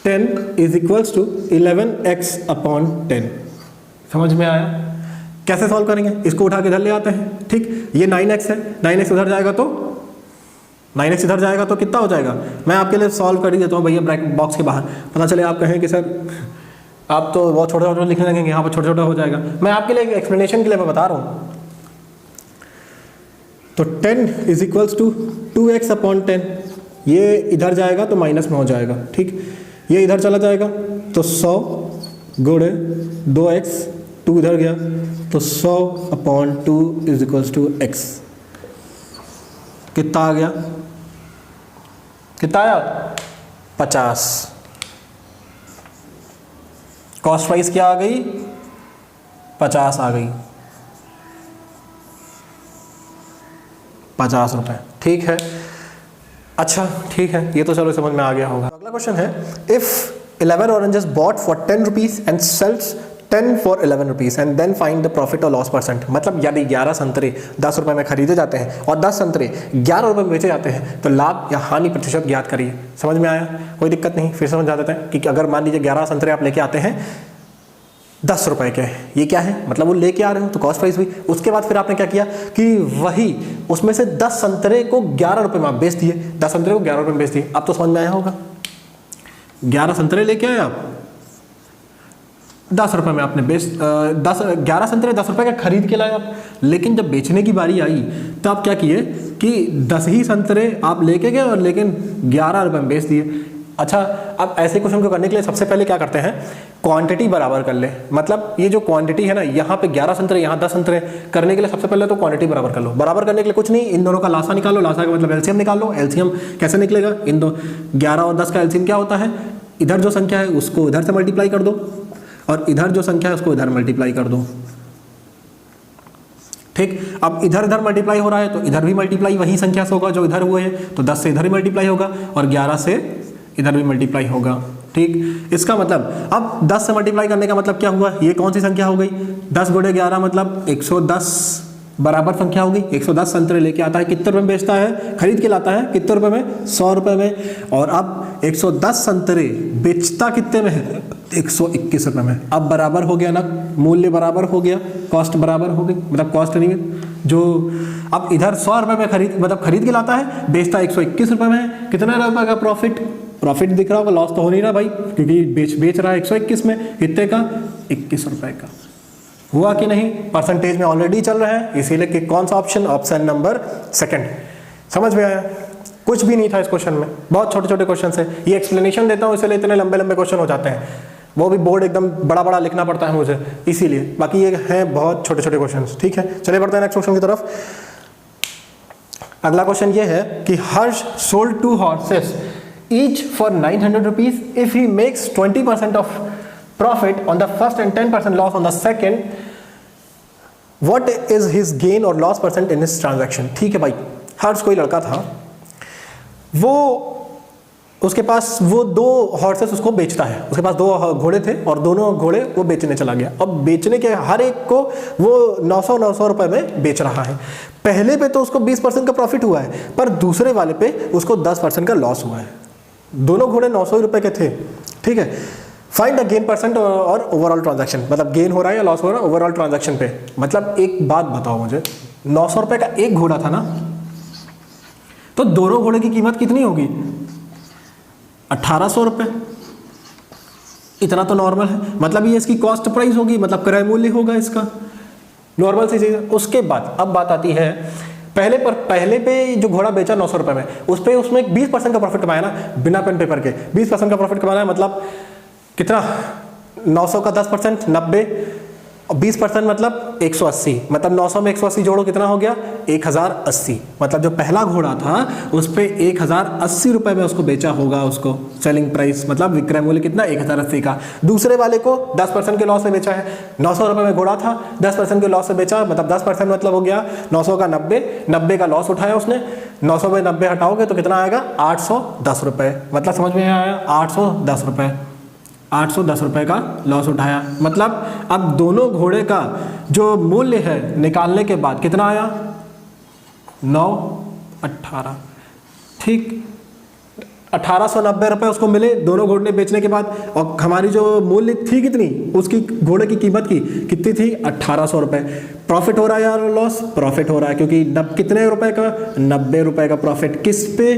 10 is equals to 11x/10। समझ में आया, कैसे सॉल्व करेंगे, इसको उठा के इधर ले आते हैं। ठीक, ये 9x है, 9x उधर जाएगा तो 9x इधर जाएगा तो कितना हो जाएगा, मैं आपके लिए सॉल्व कर ही देता हूँ भैया ब्रैकेट बॉक्स के बाहर, पता चले आप कहें कि सर आप तो बहुत छोटा छोटा लिखने लगेंगे, यहाँ पर छोटा छोटा हो जाएगा। मैं आपके लिए एक्सप्लेनेशन के लिए मैं बता रहा हूँ। तो 10 इज इक्वल्स टू 2x/10, ये इधर जाएगा तो माइनस में हो जाएगा, ठीक, ये इधर चला जाएगा तो 100 गुणे 2x, 2 इधर गया तो 100/2 इज इक्वल्स टू x। कितना आ गया, कितना आया, 50। कॉस्ट प्राइस क्या आ गई, 50 आ गई, 50 रुपये, ठीक है। अच्छा ठीक है, ये तो चलो समझ में आ गया होगा। अगला क्वेश्चन है, if 11 oranges bought for 10 rupees and sells 10 for 11 rupees and then find the profit और लॉस परसेंट। मतलब यदि 11 संतरे 10 रुपए में खरीदे जाते हैं और 10 संतरे 11 रुपए में बेचे जाते हैं तो लाभ या हानि प्रतिशत ज्ञात करिए। समझ में आया? कोई दिक्कत नहीं, फिर समझा देते हैं कि अगर मान लीजिए 11 संतरे आप लेके आते हैं 10 रुपए के, ये क्या है, मतलब वो लेके आ रहे हो तो कॉस्ट प्राइस हुई। उसके बाद फिर आपने क्या किया कि वही उसमें से 10 संतरे को 11 रुपए में आप बेच दिए, 10 संतरे को 11 रुपए में बेच दिए। अब तो समझ में आया होगा, 11 संतरे लेके आए आप 10 रुपए में आपने बेच 11 संतरे 10 रुपए का खरीद के लाए आप, लेकिन जब बेचने की बारी आई तो आप क्या किए कि 10 ही संतरे आप लेके गए और लेकिन 11 रुपए में बेच दिए। अच्छा, अब ऐसे क्वेश्चन को करने के लिए सबसे पहले क्या करते हैं, क्वांटिटी बराबर कर ले। मतलब ये जो क्वांटिटी है ना, यहाँ पे 11 संतरे यहाँ 10 संतरे, करने के लिए सबसे पहले तो क्वांटिटी बराबर कर लो। बराबर करने के लिए कुछ नहीं, इन दोनों का लासा निकालो, लासा का मतलब एलसीएम निकाल लो। एलसीएम कैसे निकलेगा, इन दो 11 और 10 का एलसीएम क्या होता है, इधर जो संख्या है उसको इधर से मल्टीप्लाई कर दो और इधर जो संख्या है उसको इधर मल्टीप्लाई कर दो। ठीक, अब इधर इधर मल्टीप्लाई हो रहा है तो इधर भी मल्टीप्लाई वही संख्या से होगा जो इधर हुए हैं, तो 10 से इधर भी मल्टीप्लाई होगा और 11 से इधर भी मल्टीप्लाई होगा। ठीक, इसका मतलब अब 10 से मल्टीप्लाई करने का मतलब क्या हुआ, ये कौन सी संख्या हो गई, 10 गुणे 11 मतलब 110 बराबर संख्या होगी। 110 संतरे लेके आता है, कितने रुपए में बेचता है, खरीद के लाता है कितने रुपए में, 100 रुपए में। और अब 110 संतरे बेचता कितने में है, 121 रुपए में। अब बराबर हो गया ना, मूल्य बराबर हो गया, कॉस्ट बराबर हो गई, मतलब कॉस्ट नहीं है जो अब इधर 100 रुपए में खरीद के लाता है, बेचता 121 रुपए में। कितना रुपए का प्रॉफिट दिख रहा होगा, लॉस तो हो नहीं रहा भाई, क्योंकि बेच रहा है 121 में, कितने का, 21 रुपए का। हुआ कि नहीं, परसेंटेज में ऑलरेडी चल रहा है, इसीलिए कि कौन सा ऑप्शन, ऑप्शन नंबर सेकंड। समझ में आया? कुछ भी नहीं था इस क्वेश्चन में, बहुत छोटे छोटे क्वेश्चन है। ये एक्सप्लेनेशन देता हूँ इसलिए इतने लंबे लंबे क्वेश्चन हो जाते हैं, वो भी बोर्ड एकदम बड़ा बड़ा लिखना पड़ता है मुझे इसीलिए, बाकी ये हैं बहुत छोटे छोटे क्वेश्चन। ठीक है, चलिए बढ़ते हैं नेक्स्ट क्वेश्चन की तरफ। अगला क्वेश्चन ये है कि हर्ष sold 2 horses each for 900 rupees. If he makes 20% of profit on the first and 10% loss on the second, what is his gain or loss percent in his transaction? ठीक है भाई, हर्ष कोई लड़का था, वो उसके पास वो 2 हॉर्सेस उसको बेचता है, उसके पास 2 घोड़े थे और दोनों घोड़े वो बेचने चला गया। अब बेचने के हर एक को वो 900 रुपए में बेच रहा है। पहले पे तो उसको 20% का प्रॉफिट हुआ है, पर दूसरे वाले पे उसको 10% का लॉस हुआ है। दोनों घोड़े 900 रुपए के थे। ठीक है, फाइंड द गेन परसेंट और ओवरऑल ट्रांजैक्शन, मतलब गेन हो रहा है या लॉस हो रहा है ओवरऑल ट्रांजैक्शन पे। मतलब एक बात बताओ मुझे, 900 रुपए का एक घोड़ा था ना, तो दोनों घोड़े की कीमत कितनी होगी, 1800 रुपए। इतना तो नॉर्मल है, मतलब ये इसकी कॉस्ट प्राइस होगी, मतलब क्रय मूल्य होगा इसका, नॉर्मल सी चीज है। उसके बाद अब बात आती है, पहले पे जो घोड़ा बेचा 900 रुपए में, उसमें 20% का प्रॉफिट कमाया ना, बिना पेन पेपर के 20% का प्रॉफिट कमाना है। मतलब कितना, 900 का 10% 90 और 20% मतलब 180, मतलब 900 में 180 जोड़ो कितना हो गया, 1080। मतलब जो पहला घोड़ा था उस पे 1080 रुपए में उसको बेचा होगा, उसको सेलिंग प्राइस मतलब विक्रय मूल्य कितना, 1080 का। दूसरे वाले को 10% के लॉस में बेचा है, 900 रुपए में घोड़ा था, 10% के लॉस से बेचा, मतलब 10% मतलब हो गया 900 का 90 का लॉस उठाया उसने। 900 में 90 हटाओगे तो कितना आएगा, 810 रुपए। मतलब समझ में आया, 810 रुपए, 810 रुपए का लॉस उठाया। मतलब अब दोनों घोड़े का जो मूल्य है निकालने के बाद कितना आया, 918। ठीक, 1890 रुपए उसको मिले दोनों घोड़े बेचने के बाद, और हमारी जो मूल्य थी कितनी, उसकी घोड़े की कीमत की कितनी थी, 1800 रुपए। प्रॉफिट हो रहा है या लॉस, प्रॉफिट हो रहा है, क्योंकि कितने रुपए का, 90 रुपए का प्रॉफिट। किस पे,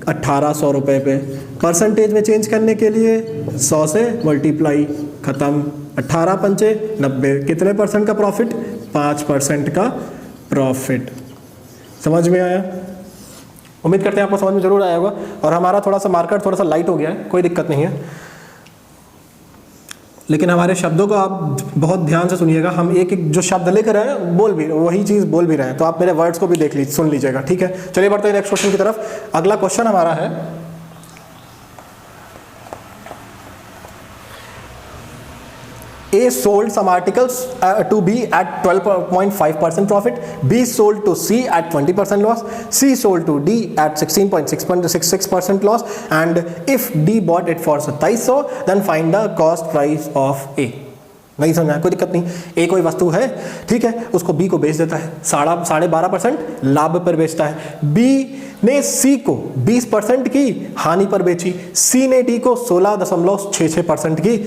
1800 रुपए पे। परसेंटेज में चेंज करने के लिए 100 से मल्टीप्लाई, खत्म। 18 पंचे 90, कितने परसेंट का प्रॉफिट, 5% का प्रॉफिट। समझ में आया? उम्मीद करते हैं आपको समझ में जरूर आया होगा। और हमारा थोड़ा सा मार्कर थोड़ा सा लाइट हो गया है, कोई दिक्कत नहीं है, लेकिन हमारे शब्दों को आप बहुत ध्यान से सुनिएगा। हम एक एक जो शब्द लिख रहे हैं बोल भी वही चीज़ बोल भी रहे हैं, तो आप मेरे वर्ड्स को भी देख सुन लीजिएगा। ठीक है, चलिए बढ़ते हैं नेक्स्ट क्वेश्चन की तरफ। अगला क्वेश्चन हमारा है, A sold some articles to B at 12.5% profit, B sold to C at 20% loss, C sold to D at 16.66% loss, and if D bought it for 2700, then find the cost price of A। नहीं समझा, कोई दिक्कत नहीं। ए कोई वस्तु है, ठीक है, उसको बी को बेच देता है, 12.5% लाभ पर बेचता है। बी ने सी को 20% की हानि पर बेची, सी ने डी को 16.66% की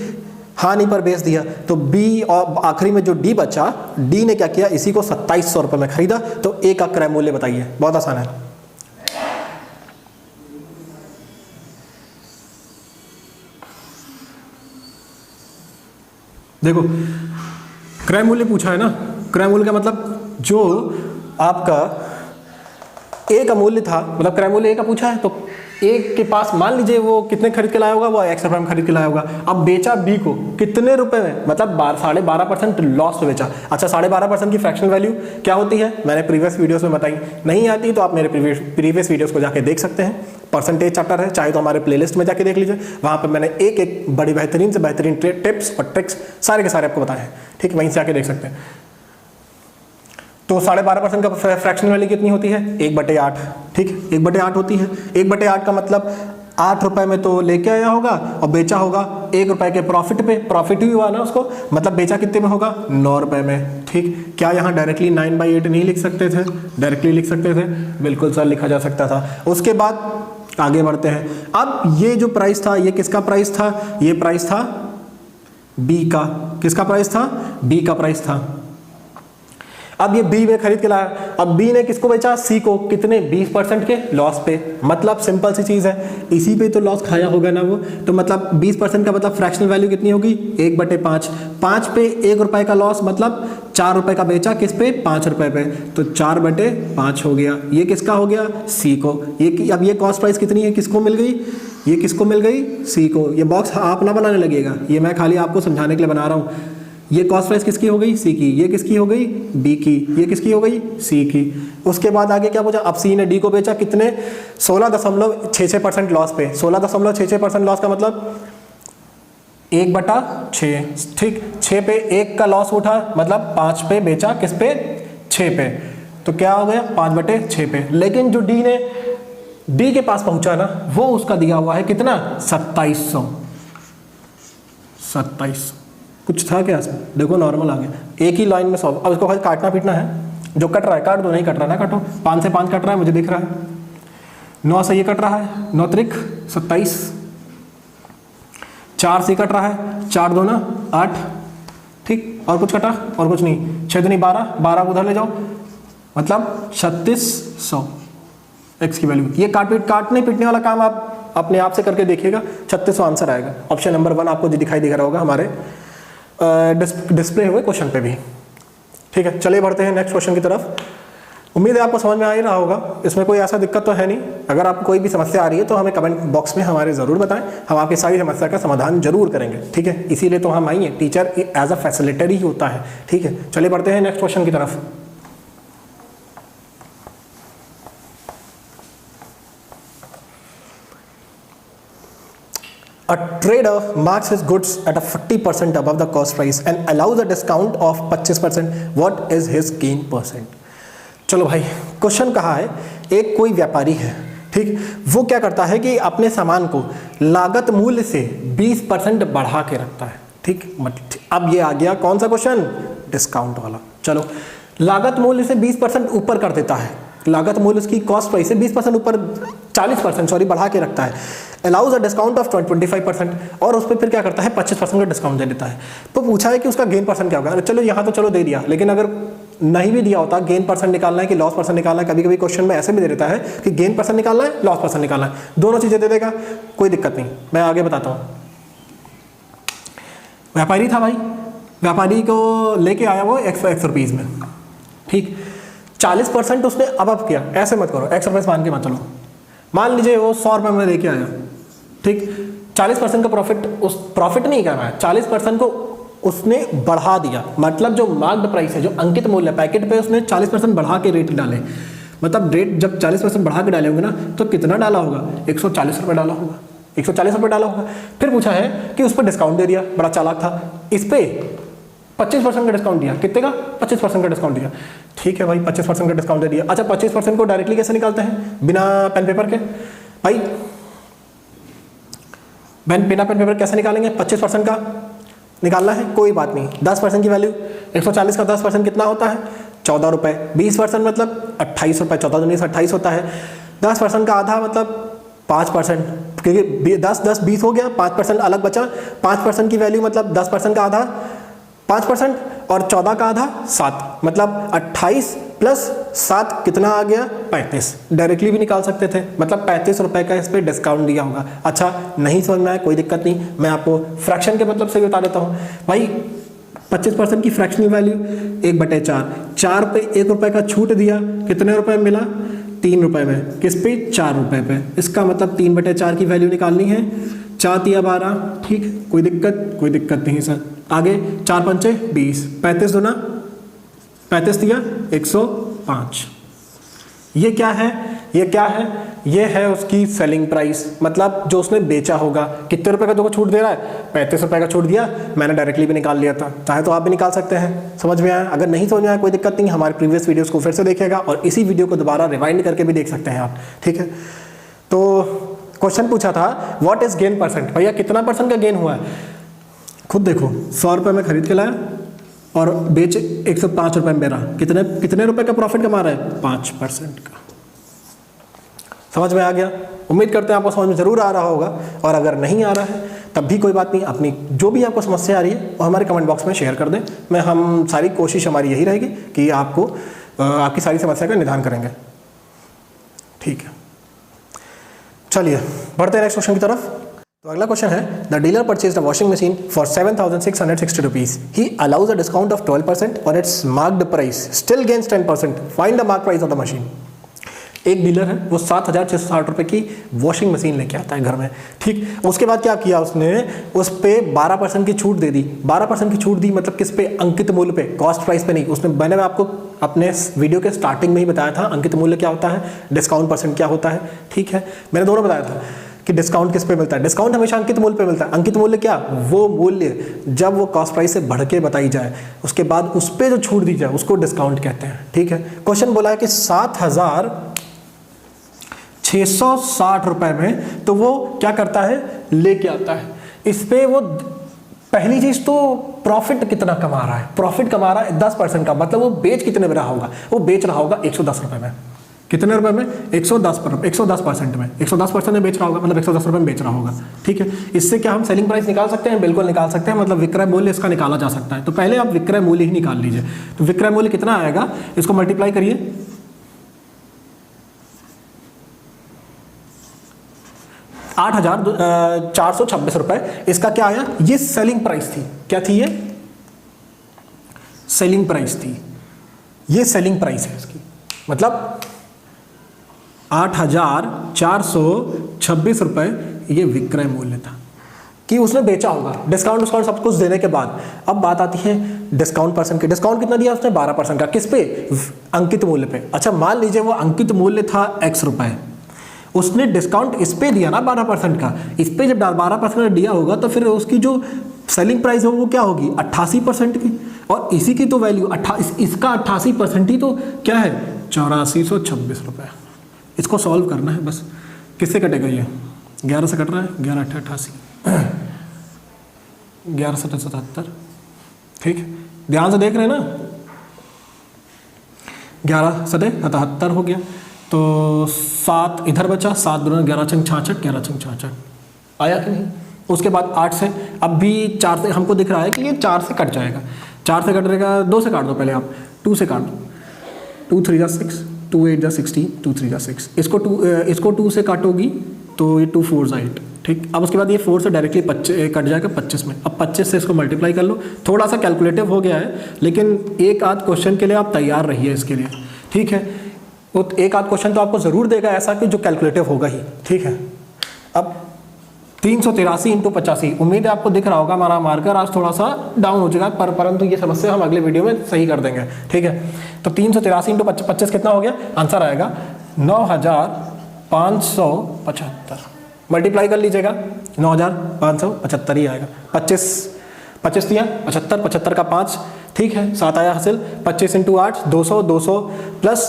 हानि पर बेच दिया। तो बी और आखिरी में जो डी बचा, डी ने क्या किया, इसी को 2700 रुपये में खरीदा। तो ए का क्रय मूल्य बताइए, बहुत आसान है। देखो क्रय मूल्य पूछा है ना, क्रय मूल्य का मतलब जो आपका ए का मूल्य था, मतलब क्रय मूल्य ए का पूछा है, तो ए के पास मान लीजिए वो कितने खरीद के लाया होगा, वो एक्स रुपये में खरीद के लाया होगा। अब बेचा बी को कितने रुपए में, मतलब 12.5% लॉस पे बेचा। अच्छा 12.5% की फ्रैक्शनल वैल्यू क्या होती है, मैंने प्रीवियस वीडियोस में बताई, नहीं आती तो आप मेरे प्रीवियस वीडियोस को जाके देख सकते हैं। परसेंटेज चैप्टर है, चाहे तो हमारे प्लेलिस्ट में जाके देख लीजिए, वहाँ पर मैंने एक एक बड़ी बेहतरीन से बेहतरीन टिप्स और ट्रिक्स सारे के सारे आपको बताए हैं, ठीक है, वहीं से जाके देख सकते हैं। तो 12.5% का फ्रैक्शन वैल्यू कितनी होती है, 1/8, ठीक है, 1/8 होती है। 1/8 का मतलब 8 रुपए में तो लेके आया होगा और बेचा होगा 1 रुपए के प्रॉफिट पे, प्रॉफिट ही हुआ ना उसको, मतलब बेचा कितने में होगा, 9 रुपए में, ठीक। क्या यहाँ डायरेक्टली 9/8 नहीं लिख सकते थे, डायरेक्टली लिख सकते थे, बिल्कुल सर लिखा जा सकता था। उसके बाद आगे बढ़ते हैं। अब ये जो प्राइस था, ये किसका प्राइस था, ये प्राइस था बी का। किसका प्राइस था, बी का प्राइस था। अब ये बी में खरीद के लाया, अब बी ने किसको बेचा, सी को, कितने, 20% के लॉस पे। मतलब सिंपल सी चीज है, इसी पे तो लॉस खाया होगा ना वो, तो मतलब 20% का मतलब फ्रैक्शनल वैल्यू कितनी होगी, 1/5। 5 पे 1 रुपए का लॉस, मतलब 4 रुपए का बेचा, किस पे, 5 रुपए पे, तो 4/5 हो गया। ये किसका हो गया, सी को। ये अब ये कॉस्ट प्राइस कितनी है, किसको मिल गई, ये किसको मिल गई, सी को। ये बॉक्स आप ना बनाने लगेगा, ये मैं खाली आपको समझाने के लिए बना रहा हूँ। ये कॉस्ट प्राइस किसकी हो गई, सी की। ये किसकी हो गई, बी की। ये किसकी हो गई, सी की। उसके बाद आगे क्या पूछा, अब सी ने डी को बेचा कितने, 16.66% लॉस पे। 16.66% लॉस का मतलब 1/6, ठीक। 6 पे 1 का लॉस उठा, मतलब 5 पे बेचा, किस पे, 6 पे, तो क्या हो गया, 5/6 पे। लेकिन जो डी ने, डी के पास पहुंचा ना, वो उसका दिया हुआ है कितना, 2700। कुछ था क्या इसमें, देखो नॉर्मल आ गया, एक ही लाइन में 100। अब इसको खाली काटना पीटना है, जो कट रहा है काट दो, नहीं कट रहा ना काटो। 5 से 5 कट रहा है, मुझे दिख रहा है। 9 से ये कट रहा है, 9 त्रिक 27। 4 से कट रहा है, 4 2 ना 8, ठीक। और कुछ कटा, और कुछ नहीं, 6 दूनी 12, 12 को उधर ले जाओ, मतलब 3600 एक्स की वैल्यू। ये काटने पीटने वाला काम आप अपने आप से करके देखिएगा, 3600 आंसर आएगा। ऑप्शन नंबर 1 आपको दिखाई दे रहा होगा हमारे डिस्प्ले हुए क्वेश्चन पे भी, ठीक है। चलिए बढ़ते हैं नेक्स्ट क्वेश्चन की तरफ। उम्मीद है आपको समझ में आ ही रहा होगा, इसमें कोई ऐसा दिक्कत तो है नहीं। अगर आपको कोई भी समस्या आ रही है तो हमें कमेंट बॉक्स में हमारे ज़रूर बताएं, हम आपकी सारी समस्या का समाधान जरूर करेंगे, ठीक है। इसीलिए तो हम आइए, टीचर एज अ फैसिलिटेटर ही होता है, ठीक है। चलिए बढ़ते हैं नेक्स्ट क्वेश्चन की तरफ। A trader marks his goods at a 40% above the cost price and allows a discount of 25%. What is his gain percent? चलो भाई, क्वेश्चन कहा है, एक कोई व्यापारी है, ठीक, वो क्या करता है कि अपने सामान को लागत मूल्य से 20% बढ़ा के रखता है, ठीक। अब ये आ गया कौन सा क्वेश्चन, डिस्काउंट वाला। चलो, लागत मूल्य से 20% ऊपर कर देता है, लागत मूल्य उसकी कॉस्ट प्राइस से 20% ऊपर, 40% सॉरी बढ़ा के रखता है। अलाउज अ डिस्काउंट ऑफ 25%, और उस पर फिर क्या करता है, 25% का डिस्काउंट दे देता है। तो पूछा है कि उसका गेन परसेंट क्या होगा। चलो यहाँ तो चलो दे दिया, लेकिन अगर नहीं भी दिया होता, गेन परसेंट निकालना है कि लॉस परसेंट निकालना है, कभी कभी क्वेश्चन में ऐसे भी दे देता है कि गेन परसेंट निकालना है, लॉस परसेंट निकालना है, दोनों चीजें दे देगा, कोई दिक्कत नहीं। मैं आगे बताता हूँ। व्यापारी था भाई, व्यापारी को लेके आया वो 100 रुपीज़ में, ठीक। 40% उसने अब किया, ऐसे मत करो, 100 रुपये मान के मत चलो। मान लीजिए वो 100 रुपये में लेके आया, ठीक। 40% का प्रॉफिट, उस प्रॉफिट नहीं कर रहा है, 40% को उसने बढ़ा दिया, मतलब जो मार्क्ड प्राइस है, जो अंकित मूल्य पैकेट पे, उसने 40% बढ़ा के रेट डाले। मतलब रेट जब 40% बढ़ा के डाले होंगे ना, तो कितना डाला होगा, 140 रुपये डाला होगा। 140 रुपये डाला होगा। फिर पूछा है कि उस पर डिस्काउंट दे दिया, बड़ा चालाक था, इस पे 25% का डिस्काउंट दिया। कितने का? 25% का डिस्काउंट दिया। ठीक है भाई, 25% का डिस्काउंट दे दिया। अच्छा, 25% को डायरेक्टली कैसे निकालते हैं बिना पेन पेपर के? भाई बिना पेन पेपर कैसे निकालेंगे? 25% का निकालना है, कोई बात नहीं। 10% की वैल्यू 140 का 10% कितना होता है? 14 रुपये। 20% मतलब 28 रुपये, 14 दूनी 28 होता है। 10% का आधा मतलब 5%, क्योंकि 10 10 20 हो गया, 5% अलग बचा। 5% की वैल्यू मतलब 10% का आधा 5% और 14 का आधा 7, मतलब 28 प्लस 7 कितना आ गया? 35। डायरेक्टली भी निकाल सकते थे, मतलब 35 रुपये का इस पर डिस्काउंट दिया होगा। अच्छा, नहीं समझ में आया, कोई दिक्कत नहीं, मैं आपको फ्रैक्शन के मतलब से बता देता हूँ। भाई 25% की फ्रैक्शनल वैल्यू 1/4, 4 पे 1 रुपये का छूट दिया, कितने रुपए मिला? 3 रुपये में। किस पे? 4 रुपये पे। इसका मतलब 3/4 की वैल्यू निकालनी है। 4 तिया 12, ठीक, कोई दिक्कत नहीं सर। आगे 4 पंचे 20, 35 दूना 35 तिया 105। ये क्या है? ये है उसकी सेलिंग प्राइस, मतलब जो उसने बेचा होगा। कितने रुपए का जो छूट दे रहा है? 35 रुपये का छूट दिया। मैंने डायरेक्टली भी निकाल लिया था, चाहे तो आप भी निकाल सकते हैं। समझ में आया? अगर नहीं समझ में आया कोई दिक्कत नहीं, हमारे प्रीवियस वीडियोस को फिर से देखिएगा और इसी वीडियो को दोबारा रिवाइंड करके भी देख सकते हैं आप, ठीक है। तो क्वेश्चन पूछा था व्हाट इज गेन परसेंट, भैया कितना परसेंट का गेन हुआ है? खुद देखो, 100 रुपये में खरीद के लाया और बेच 105 रुपये में बेचा, कितने रुपए का प्रॉफिट कमा रहा है? 5% का। समझ में आ गया? उम्मीद करते हैं आपको समझ में जरूर आ रहा होगा, और अगर नहीं आ रहा है तब भी कोई बात नहीं, अपनी जो भी आपको समस्या आ रही है वो हमारे कमेंट बॉक्स में शेयर कर दें। हम सारी कोशिश हमारी यही रहेगी कि आपको आपकी सारी समस्या का निदान करेंगे, ठीक है। चलिए बढ़ते हैं नेक्स्ट क्वेश्चन की तरफ। तो अगला क्वेश्चन है, the dealer purchased a washing machine for 7,660 rupees, he allows a discount of 12% on it's marked price, still gains 10%, find the mark price of the machine. एक डीलर है, वो 7,660 रुपये की वॉशिंग मशीन लेके आता है घर में, ठीक। उसके बाद क्या किया उसने? उस पे 12% की छूट दे दी। 12% की छूट दी मतलब किस पे? अंकित मूल्य पे, कॉस्ट प्राइस पे नहीं। मैंने आपको अपने वीडियो के स्टार्टिंग में ही बताया था अंकित मूल्य क्या होता है, डिस्काउंट परसेंट क्या होता है, ठीक है। मैंने दोनों बताया था कि डिस्काउंट किस पे मिलता है। डिस्काउंट हमेशा अंकित मूल्य पे मिलता है। अंकित मूल्य क्या? वो मूल्य जब वो कॉस्ट प्राइस से बढ़ के बताई जाए, उसके बाद उस पर जो छूट दी जाए उसको डिस्काउंट कहते हैं, ठीक है। क्वेश्चन बोला है कि 7,660 रुपए में तो वो क्या करता है? लेके आता है। इस पे वो पहली चीज तो प्रॉफिट कितना कमा रहा है? प्रॉफिट कमा रहा है 10% का, मतलब वो बेच कितने में रहा होगा? वो बेच रहा होगा 110 रुपए में। कितने रुपए में? 110% में। 110% में बेच रहा होगा, मतलब 110 रुपए में बेच रहा होगा, ठीक है। इससे क्या हम सेलिंग प्राइस निकाल सकते हैं? बिल्कुल निकाल सकते हैं, मतलब विक्रय मूल्य इसका निकाला जा सकता है। तो पहले आप विक्रय मूल्य ही निकाल लीजिए। तो विक्रय मूल्य कितना आएगा? इसको मल्टीप्लाई करिए, 8,426 रुपए। इसका क्या आया? ये सेलिंग प्राइस थी। क्या थी ये? सेलिंग प्राइस थी। ये सेलिंग प्राइस है इसकी, मतलब 8,426 रुपए ये विक्रय मूल्य था कि उसने बेचा होगा, डिस्काउंट सब कुछ देने के बाद। अब बात आती है डिस्काउंट परसेंट की। डिस्काउंट कितना दिया उसने? 12% का। किस पे? अंकित मूल्य पे। अच्छा, मान लीजिए वो अंकित मूल्य था X रुपए, उसने डिस्काउंट इस पे दिया ना 12% का। इस पे जब 12% दिया होगा तो फिर उसकी जो सेलिंग प्राइस हो वो क्या होगी? 88% की। और इसी की तो वैल्यू इसका 88% ही तो क्या है? 8426 रुपये। इसको सॉल्व करना है बस। किससे कटेगा ये? 11 से कट रहा है, 11 8 88, 11 7 77, ठीक। ध्यान से देख रहे हैं ना? 11 7 77 हो गया, तो 7 इधर बचा, 7 दूना 11 छंग 66, 11 छंग 66 आया कि नहीं? उसके बाद 8 से, अब भी 4 से हमको दिख रहा है कि ये 4 से कट जाएगा। 4 से कट रहेगा, 2 से काट दो पहले आप, 2 से काट दो। 2 3 जा 6, 2 8 जा 16, 2 3 जा 6। इसको 2 से काटोगी तो ये 2 4 जा 8, ठीक। अब उसके बाद ये 4 से डायरेक्टली कट जाएगा 25 में। अब 25 से इसको मल्टीप्लाई कर लो। थोड़ा सा कैलकुलेटिव हो गया है, लेकिन एक आध क्वेश्चन के लिए आप तैयार रहिए इसके लिए, ठीक है। वो एक आध क्वेश्चन तो आपको जरूर देगा ऐसा कि जो कैलकुलेटिव होगा ही, ठीक है। अब 383 × 85, उम्मीद है आपको दिख रहा होगा हमारा मार्कर आज थोड़ा सा डाउन हो जाएगा, परंतु ये समस्या हम अगले वीडियो में सही कर देंगे, ठीक है। तो 383 × 25 कितना हो गया? आंसर आएगा 9,575। मल्टीप्लाई कर लीजिएगा, 9575 ही आएगा। 25 दिया 75, 75 का 5, ठीक है, 7 आया हासिल। 25 × 8 200, 200 प्लस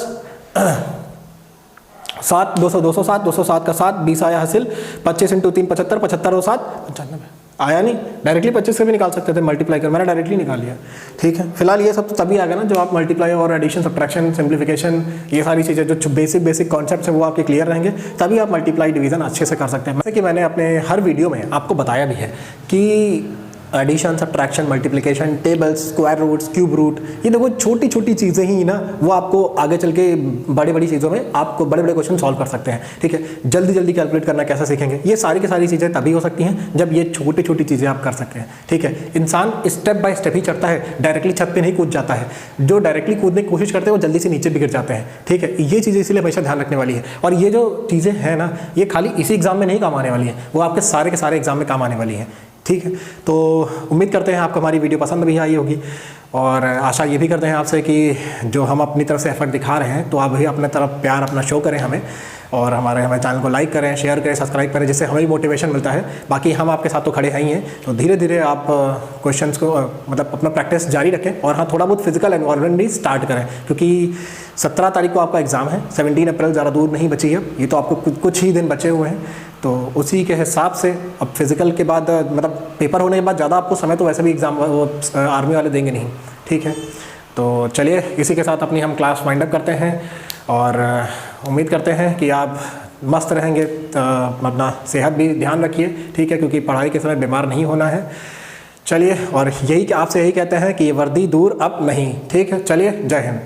7, 200, 207, 207 का 7, 20 आया हासिल। 25 × 3 75, 75 और 7 95 आया नहीं। डायरेक्टली 25 से भी निकाल सकते थे मल्टीप्लाई कर, मैंने डायरेक्टली निकाल लिया, ठीक है। फिलहाल ये सब तो तभी आ गया ना जब आप मल्टीप्लाई और एडिशन, सब्ट्रैक्शन, सिंप्लीफिकेशन, ये सारी चीज़ें जो बेसिक कॉन्सेप्ट्स हैं वो आपके क्लियर रहेंगे, तभी आप मल्टीप्लाई डिवीजन अच्छे से कर सकते हैं। जैसे कि मैंने अपने हर वीडियो में आपको बताया भी है कि addition, subtraction, multiplication, tables, square roots, cube root, ये देखो छोटी छोटी चीज़ें ही ना वो आपको आगे चल के बड़ी चीज़ों में आपको बड़े क्वेश्चन सॉल्व कर सकते हैं, ठीक है। जल्दी कैलकुलेट करना कैसे सीखेंगे, ये सारी की सारी चीज़ें तभी हो सकती हैं जब ये छोटी चीज़ें आप कर सकते हैं, ठीक है। इंसान स्टेप बाय स्टेप ही चढ़ता है, डायरेक्टली छत पे नहीं कूद जाता है। जो डायरेक्टली कूदने की कोशिश करते हैं वो जल्दी से नीचे भी गिर जाते हैं, ठीक है। ये चीज़ें इसलिए हमेशा ध्यान रखने वाली है। और ये जो चीज़ें हैं ना, ये खाली इसी एग्जाम में नहीं काम आने वाली हैं, वो आपके सारे के सारे एग्जाम में काम आने वाली हैं, ठीक है। तो उम्मीद करते हैं आपको हमारी वीडियो पसंद भी आई होगी, और आशा ये भी करते हैं आपसे कि जो हम अपनी तरफ से एफर्ट दिखा रहे हैं तो आप भी अपने तरफ प्यार अपना शो करें हमें, और हमारे चैनल को लाइक करें, शेयर करें, सब्सक्राइब करें, जिससे हमें भी मोटिवेशन मिलता है। बाकी हम आपके साथ तो खड़े हैं ही हैं, तो धीरे धीरे आप क्वेश्चंस को मतलब अपना प्रैक्टिस जारी रखें, और हाँ थोड़ा बहुत फिजिकल एनवायरनमेंट भी स्टार्ट करें, क्योंकि 17 तारीख को आपका एग्ज़ाम है, 17 अप्रैल ज़्यादा दूर नहीं बची है, ये तो आपको कुछ ही दिन बचे हुए हैं। तो उसी के हिसाब से अब फिजिकल के बाद मतलब पेपर होने के बाद ज़्यादा आपको समय तो वैसे भी एग्ज़ाम वो आर्मी वाले देंगे नहीं, ठीक है। तो चलिए इसी के साथ अपनी हम क्लास वाइंड अप करते हैं, और उम्मीद करते हैं कि आप मस्त रहेंगे, अपना सेहत भी ध्यान रखिए, ठीक है, क्योंकि पढ़ाई के समय बीमार नहीं होना है। चलिए, और यही आपसे यही कहते हैं कि ये वर्दी दूर अब नहीं, ठीक है। चलिए, जय हिंद।